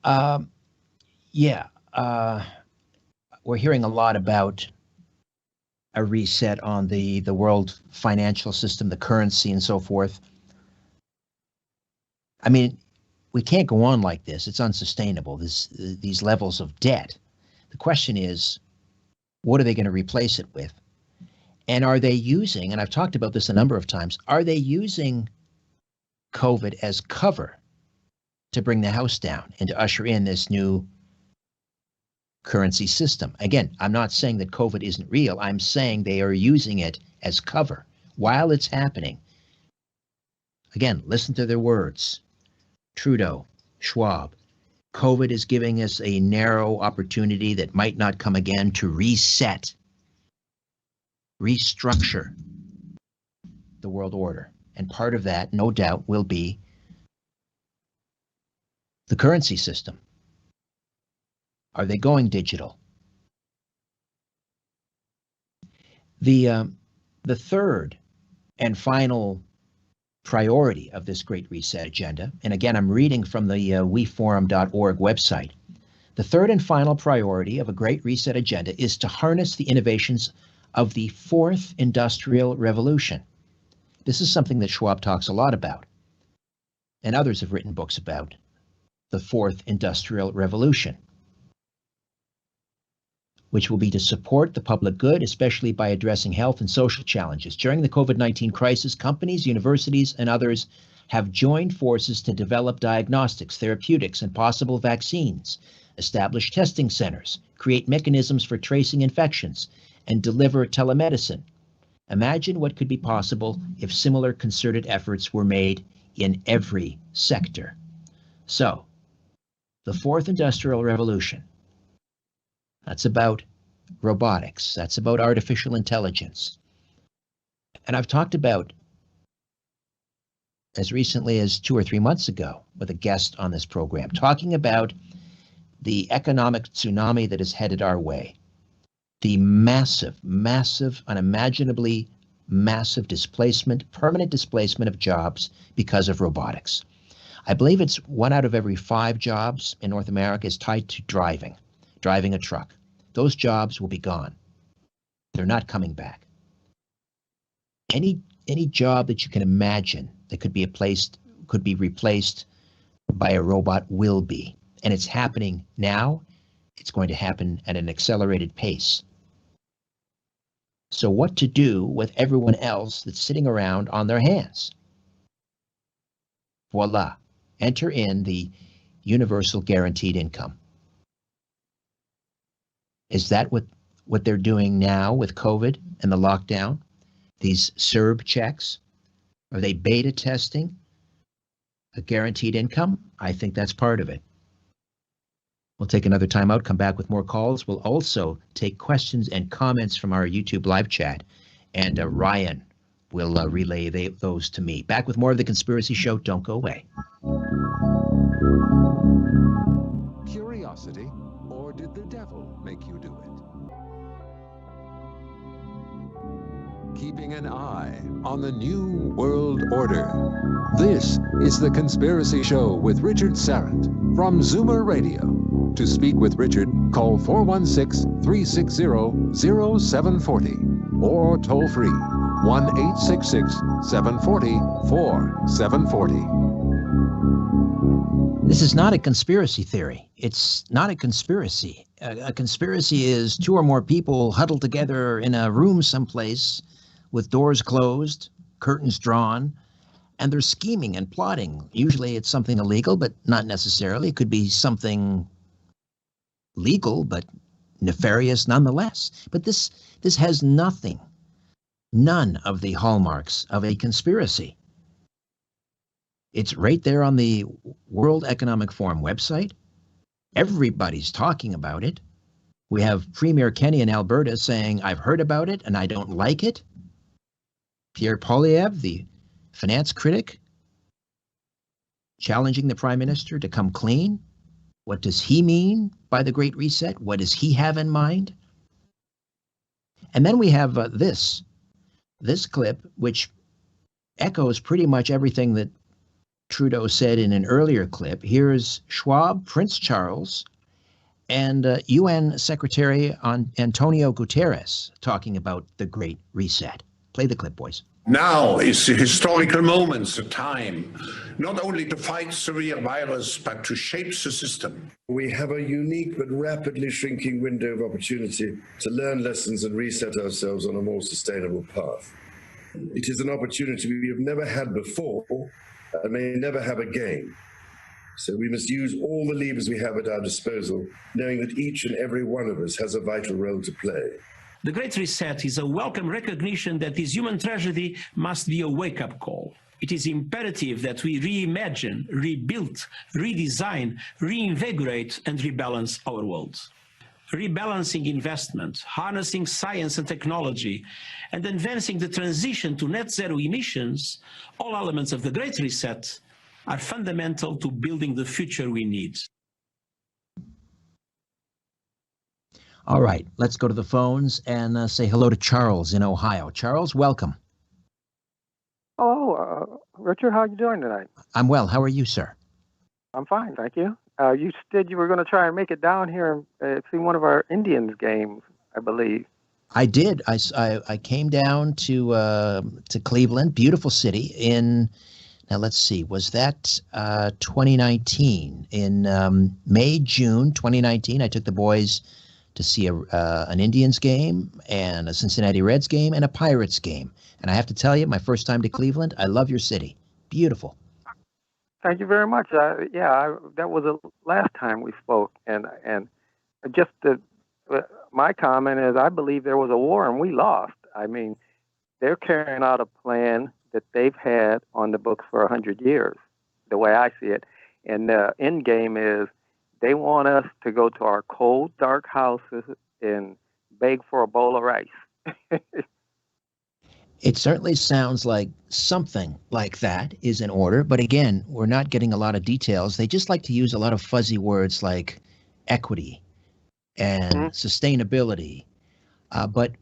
We're hearing a lot about a reset on the world financial system, the currency, and so forth. I mean, we can't go on like this. It's unsustainable, these levels of debt. The question is, what are they going to replace it with? And are they using, and I've talked about this a number of times, are they using COVID as cover to bring the house down and to usher in this new currency system? Again, I'm not saying that COVID isn't real. I'm saying they are using it as cover while it's happening. Again, listen to their words. Trudeau, Schwab, COVID is giving us a narrow opportunity that might not come again to reset, restructure the world order. And part of that, no doubt, will be the currency system. Are they going digital? The third and final priority of this Great Reset agenda, and again, I'm reading from the weforum.org website. The third and final priority of a Great Reset agenda is to harness the innovations of the fourth industrial revolution. This is something that Schwab talks a lot about, and others have written books about the fourth industrial revolution, which will be to support the public good, especially by addressing health and social challenges. During the COVID-19 crisis, companies, universities, and others have joined forces to develop diagnostics, therapeutics, and possible vaccines, establish testing centers, create mechanisms for tracing infections, and deliver telemedicine. Imagine what could be possible if similar concerted efforts were made in every sector. So, the fourth industrial revolution. That's about robotics. That's about artificial intelligence. And I've talked about, as recently as 2 or 3 months ago, with a guest on this program, talking about the economic tsunami that is headed our way. The massive, unimaginably massive displacement, permanent displacement of jobs because of robotics. I believe it's 1 out of every 5 jobs in North America is tied to driving a truck. Those jobs will be gone. They're not coming back. Any job that you can imagine that could be replaced by a robot will be. And it's happening now. It's going to happen at an accelerated pace. So what to do with everyone else that's sitting around on their hands? Voila. Enter in the universal guaranteed income. Is that what they're doing now with COVID and the lockdown? These CERB checks? Are they beta testing a guaranteed income? I think that's part of it. We'll take another time out, come back with more calls. We'll also take questions and comments from our YouTube live chat. And Ryan will relay those to me. Back with more of The Conspiracy Show. Don't go away. Curiosity, or did the devil make you do it? Keeping an eye on the New World Order. This is The Conspiracy Show with Richard Sarrett from Zoomer Radio. To speak with Richard, call 416-360-0740 or toll free 1-866-740-4740. This is not a conspiracy theory. It's not a conspiracy. A conspiracy is 2 or more people huddled together in a room someplace with doors closed, curtains drawn, and they're scheming and plotting. Usually it's something illegal, but not necessarily. It could be something legal, but nefarious nonetheless. But this has none of the hallmarks of a conspiracy. It's right there on the World Economic Forum website. Everybody's talking about it. We have Premier Kenny in Alberta saying, I've heard about it and I don't like it. Pierre Poilievre, the finance critic, challenging the Prime Minister to come clean. What does he mean by the Great Reset? What does he have in mind? And then we have this clip, which echoes pretty much everything that Trudeau said in an earlier clip. Here's Schwab, Prince Charles, and UN Secretary Antonio Guterres talking about the Great Reset. Play the clip, boys. Now is the historical moment, the time, not only to fight severe virus, but to shape the system. We have a unique but rapidly shrinking window of opportunity to learn lessons and reset ourselves on a more sustainable path. It is an opportunity we have never had before and may never have again. So we must use all the levers we have at our disposal, knowing that each and every one of us has a vital role to play. The Great Reset is a welcome recognition that this human tragedy must be a wake-up call. It is imperative that we reimagine, rebuild, redesign, reinvigorate, and rebalance our world. Rebalancing investment, harnessing science and technology, and advancing the transition to net zero emissions, all elements of the Great Reset, are fundamental to building the future we need. All right, let's go to the phones and say hello to Charles in Ohio. Charles, welcome. Oh, Richard, how are you doing tonight? I'm well. How are you, sir? I'm fine, thank you. You said you were going to try and make it down here and see one of our Indians games, I believe. I did. I came down to Cleveland, beautiful city. Now let's see, was that 2019? In May, June 2019, I took the boys to see an Indians game and a Cincinnati Reds game and a Pirates game. And I have to tell you, my first time to Cleveland, I love your city. Beautiful. Thank you very much. That was the last time we spoke. And just my comment is I believe there was a war and we lost. I mean, they're carrying out a plan that they've had on the books for 100 years, the way I see it. And the end game is they want us to go to our cold, dark houses and beg for a bowl of rice. It certainly sounds like something like that is in order. But again, we're not getting a lot of details. They just like to use a lot of fuzzy words like equity and sustainability. But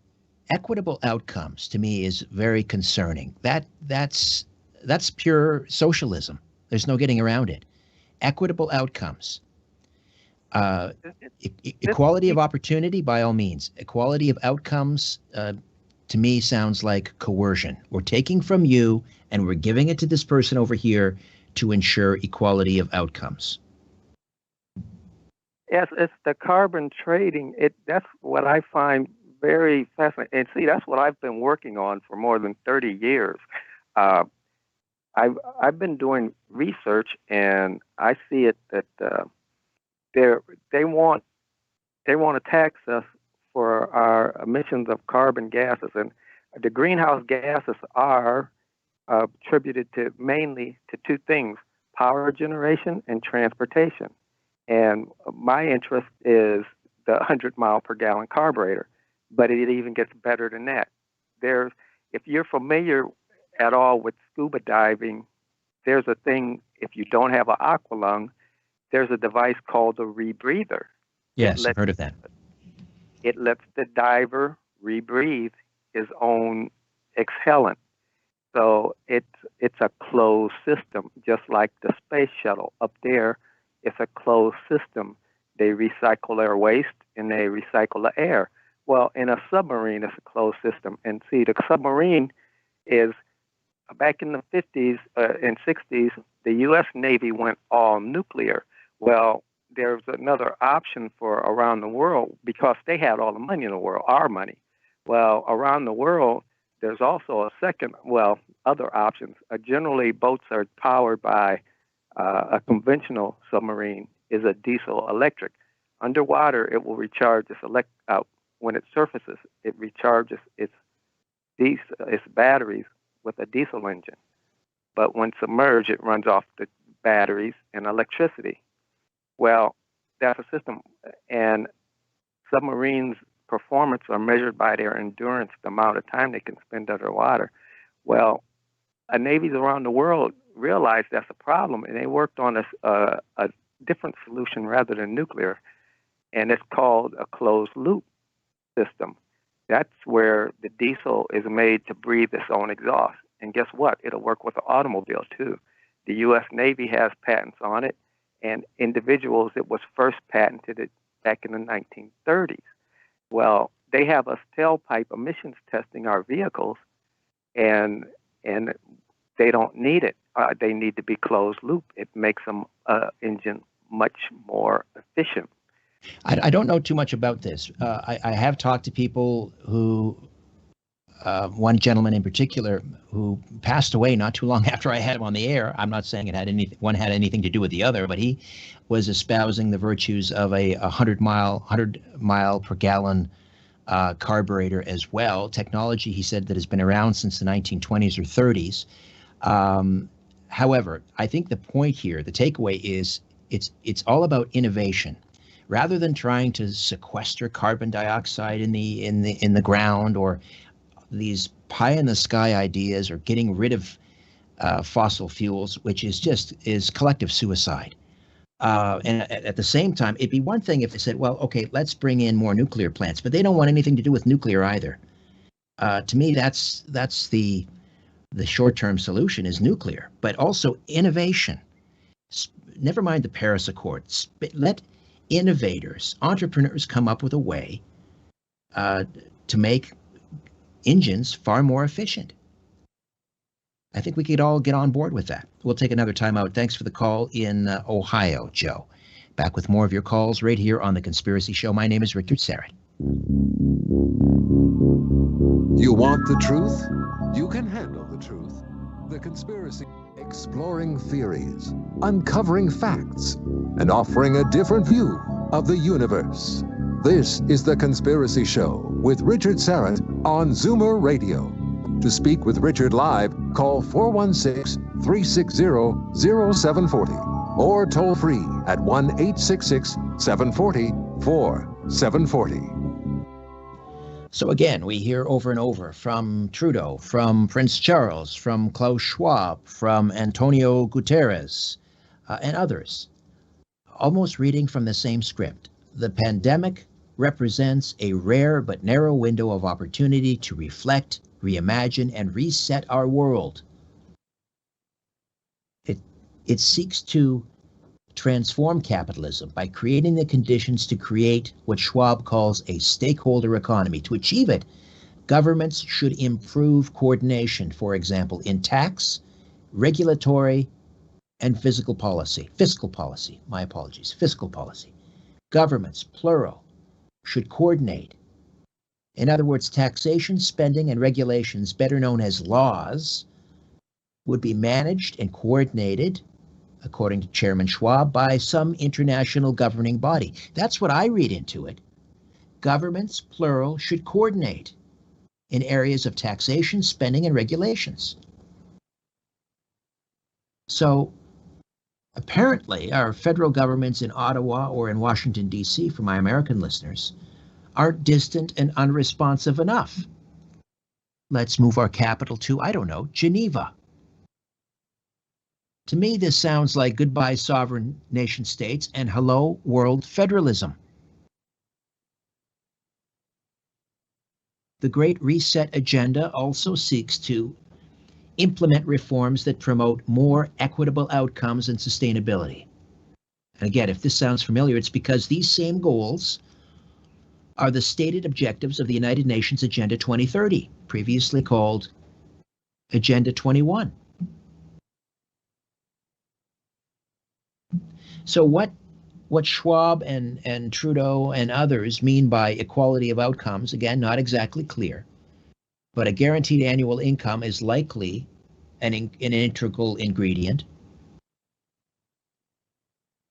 equitable outcomes to me is very concerning. That's pure socialism. There's no getting around it. Equitable outcomes. Equality of opportunity, by all means. Equality of outcomes, to me, sounds like coercion. We're taking from you and we're giving it to this person over here to ensure equality of outcomes. Yes, it's the carbon trading. That's what I find very fascinating. And see, that's what I've been working on for more than 30 years. I've been doing research, and I see it that they want to tax us for our emissions of carbon gases, and the greenhouse gases are attributed to mainly to two things: power generation and transportation. And my interest is the 100-mile-per-gallon carburetor, but it even gets better than that. If you're familiar at all with scuba diving, there's a thing, if you don't have an aqua lung, there's a device called a rebreather. Yes, I've heard of that. It lets the diver rebreathe his own exhalant. So it's a closed system, just like the space shuttle up there. It's a closed system. They recycle their waste and they recycle the air. Well, in a submarine, it's a closed system. And see, the submarine is, back in the 50s and 60s, the U.S. Navy went all nuclear. Well, there's another option for around the world because they had all the money in the world, our money. Well, around the world, there's also other options. Generally, boats are powered by a conventional submarine is a diesel electric. Underwater, it will recharge when it surfaces, it recharges its batteries with a diesel engine. But when submerged, it runs off the batteries and electricity. Well, that's a system. And submarines' performance are measured by their endurance, the amount of time they can spend underwater. Well, navies around the world realized that's a problem, and they worked on a different solution rather than nuclear, and it's called a closed-loop system. That's where the diesel is made to breathe its own exhaust. And guess what? It'll work with the automobile, too. The U.S. Navy has patents on it, and individuals, it was first patented back in the 1930s. Well, they have us tailpipe emissions testing our vehicles, and they don't need it. They need to be closed loop. It makes them engine much more efficient. I don't know too much about this. I have talked to people who, one gentleman in particular, who passed away not too long after I had him on the air. I'm not saying one had anything to do with the other, but he was espousing the virtues of a 100 mile per gallon carburetor as well. Technology, he said, that has been around since the 1920s or 30s. However, I think the point here, the takeaway is it's all about innovation. Rather than trying to sequester carbon dioxide in the ground, or these pie in the sky ideas, or getting rid of fossil fuels, which is collective suicide. And at the same time, it'd be one thing if they said, well, okay, let's bring in more nuclear plants, but they don't want anything to do with nuclear either. To me, that's the short-term solution is nuclear, but also innovation. Never mind the Paris Accords. Let innovators, entrepreneurs come up with a way to make engines far more efficient. I think we could all get on board with that. We'll take another time out. Thanks for the call in Ohio, Joe. Back with more of your calls right here on The Conspiracy Show. My name is Richard Serrett. You want the truth? You can handle the truth. The Conspiracy, exploring theories, uncovering facts, and offering a different view of the universe. This is The Conspiracy Show with Richard Serrett on Zoomer Radio. To speak with Richard live, call 416-360-0740 or toll free at 1-866-740-4740. So again, we hear over and over from Trudeau, from Prince Charles, from Klaus Schwab, from Antonio Guterres, and others, almost reading from the same script. The pandemic represents a rare but narrow window of opportunity to reflect, reimagine, and reset our world. It seeks to transform capitalism by creating the conditions to create what Schwab calls a stakeholder economy. To achieve it, governments should improve coordination, for example, in tax, regulatory, and fiscal policy. Fiscal policy. Governments, plural, should coordinate. In other words, taxation, spending, and regulations, better known as laws, would be managed and coordinated, according to Chairman Schwab, by some international governing body. That's what I read into it. Governments, plural, should coordinate in areas of taxation, spending, and regulations. So apparently our federal governments in Ottawa or in Washington, D.C., for my American listeners, aren't distant and unresponsive enough. Let's move our capital to, I don't know, Geneva. To me, this sounds like goodbye sovereign nation states and hello world federalism. The Great Reset agenda also seeks to implement reforms that promote more equitable outcomes and sustainability. And again, if this sounds familiar, it's because these same goals are the stated objectives of the United Nations Agenda 2030, previously called Agenda 21. So what Schwab and Trudeau and others mean by equality of outcomes, again, not exactly clear, but a guaranteed annual income is likely an integral ingredient.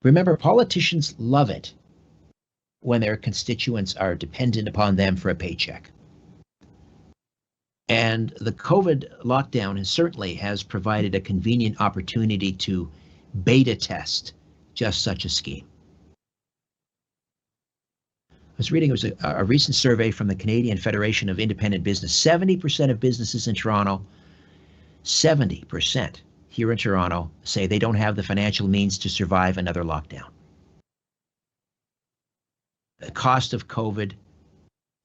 Remember, politicians love it when their constituents are dependent upon them for a paycheck. And the COVID lockdown certainly has provided a convenient opportunity to beta test just such a scheme. I was reading, it was a recent survey from the Canadian Federation of Independent Business. 70% of businesses in Toronto, 70% here in Toronto, say they don't have the financial means to survive another lockdown. The cost of COVID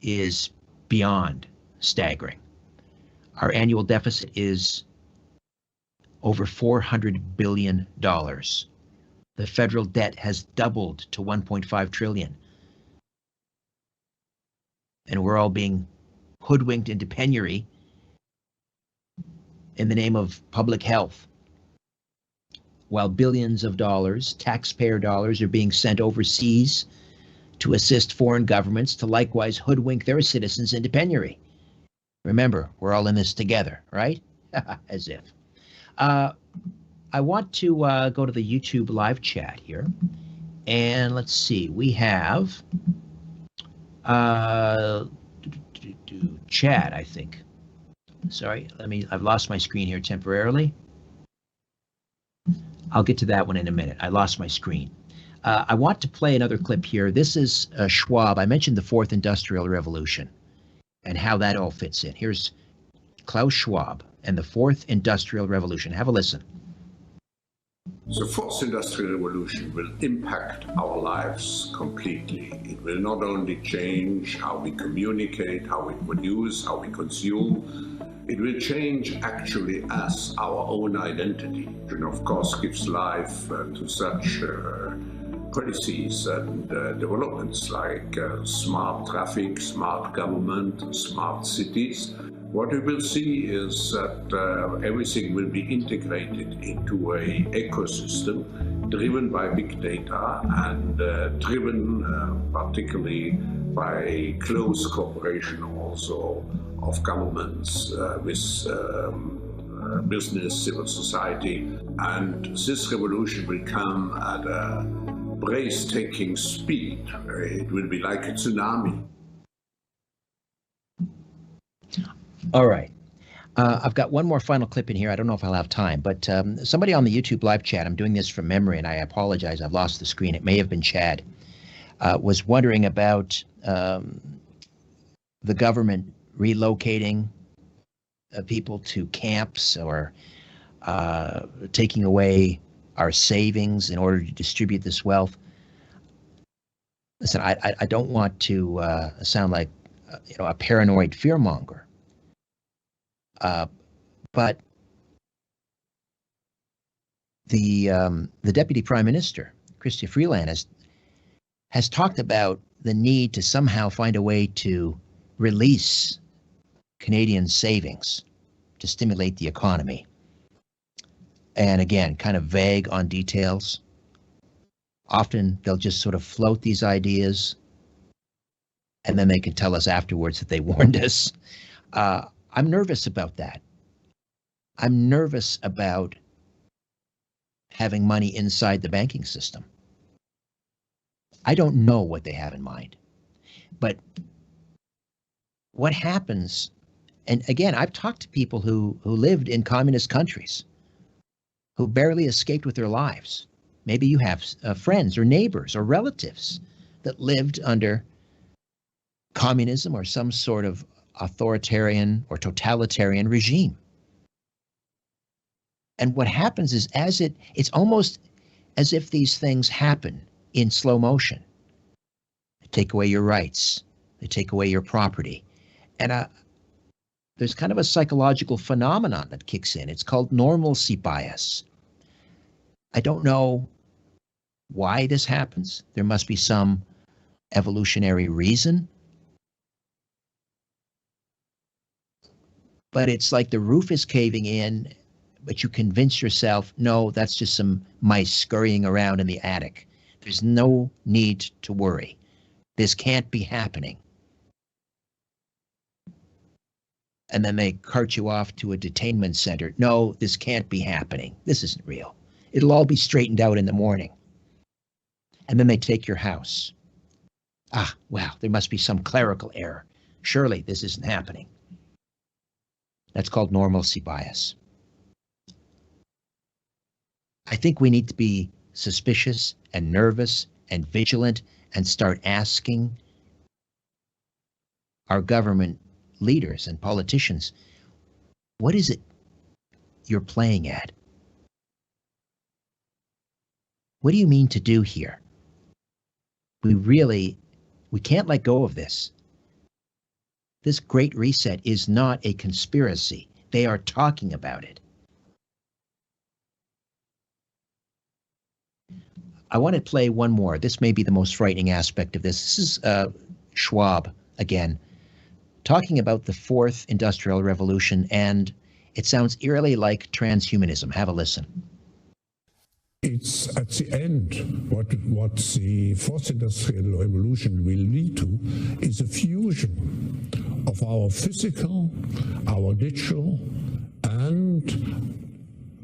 is beyond staggering. Our annual deficit is over $400 billion. The federal debt has doubled to $1.5 trillion. And we're all being hoodwinked into penury in the name of public health, while billions of dollars, taxpayer dollars, are being sent overseas to assist foreign governments to likewise hoodwink their citizens into penury. Remember, we're all in this together, right? As if. I want to go to the YouTube live chat here. And let's see, we have Chad, I think. Sorry, I've lost my screen here temporarily. I'll get to that one in a minute. I lost my screen. I want to play another clip here. This is Schwab. I mentioned the Fourth Industrial Revolution and how that all fits in. Here's Klaus Schwab and the Fourth Industrial Revolution. Have a listen. The Fourth Industrial Revolution will impact our lives completely. It will not only change how we communicate, how we produce, how we consume. It will change actually as our own identity, and of course gives life to such policies and developments like smart traffic, smart government, smart cities. What we will see is that everything will be integrated into an ecosystem driven by big data and driven particularly by close cooperation also of governments with business, civil society. And this revolution will come at a breathtaking speed. It will be like a tsunami. All right. I've got one more final clip in here. I don't know if I'll have time, but somebody on the YouTube live chat, I'm doing this from memory, and I apologize. I've lost the screen. It may have been Chad, was wondering about the government relocating people to camps or taking away our savings in order to distribute this wealth. Listen, I don't want to sound like a paranoid fearmonger. But the Deputy Prime Minister, Chrystia Freeland, has talked about the need to somehow find a way to release Canadian savings to stimulate the economy. And again, kind of vague on details. Often they'll just sort of float these ideas, and then they can tell us afterwards that they warned us. I'm nervous about that. I'm nervous about having money inside the banking system. I don't know what they have in mind. But what happens, and again, I've talked to people who lived in communist countries, who barely escaped with their lives. Maybe you have friends or neighbors or relatives that lived under communism or some sort of authoritarian or totalitarian regime. And what happens is it's almost as if these things happen in slow motion. They take away your rights. They take away your property. And there's kind of a psychological phenomenon that kicks in. It's called normalcy bias. I don't know why this happens. There must be some evolutionary reason. But it's like the roof is caving in, but you convince yourself, no, that's just some mice scurrying around in the attic. There's no need to worry. This can't be happening. And then they cart you off to a detainment center. No, this can't be happening. This isn't real. It'll all be straightened out in the morning. And then they take your house. Well, there must be some clerical error. Surely this isn't happening. That's called normalcy bias. I think we need to be suspicious and nervous and vigilant and start asking our government leaders and politicians, what is it you're playing at? What do you mean to do here? We can't let go of this. This Great Reset is not a conspiracy. They are talking about it. I want to play one more. This may be the most frightening aspect of this. This is Schwab again, talking about the fourth industrial revolution, and it sounds eerily like transhumanism. Have a listen. It's at the end, what the fourth industrial revolution will lead to is a fusion of our physical, our digital, and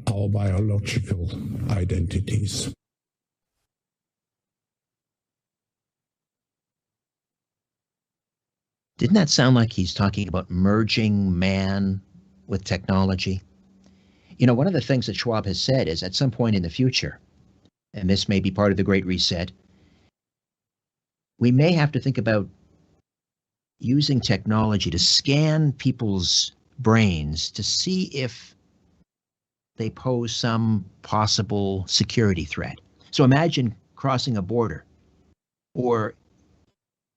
our biological identities. Didn't that sound like he's talking about merging man with technology? You know, one of the things that Schwab has said is at some point in the future, and this may be part of the Great Reset, we may have to think about using technology to scan people's brains to see if they pose some possible security threat. So imagine crossing a border or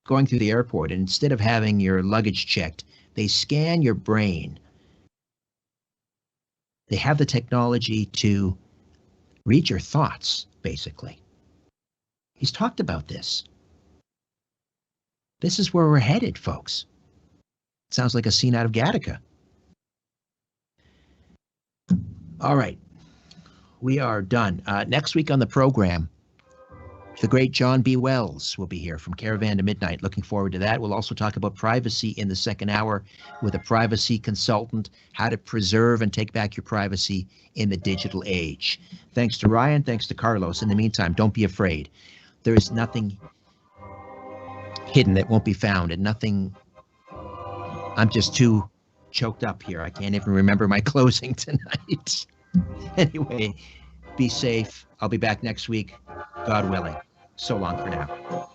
going through the airport, and instead of having your luggage checked, they scan your brain. They have the technology to read your thoughts, basically. He's talked about this. This is where we're headed, folks. It sounds like a scene out of Gattaca. All right. We are done. Next week on the program, the great John B. Wells will be here from Caravan to Midnight. Looking forward to that. We'll also talk about privacy in the second hour with a privacy consultant, how to preserve and take back your privacy in the digital age. Thanks to Ryan. Thanks to Carlos. In the meantime, don't be afraid. There is nothing hidden that won't be found, and nothing. I'm just too choked up here. I can't even remember my closing tonight. Anyway, be safe. I'll be back next week, God willing. So long for now.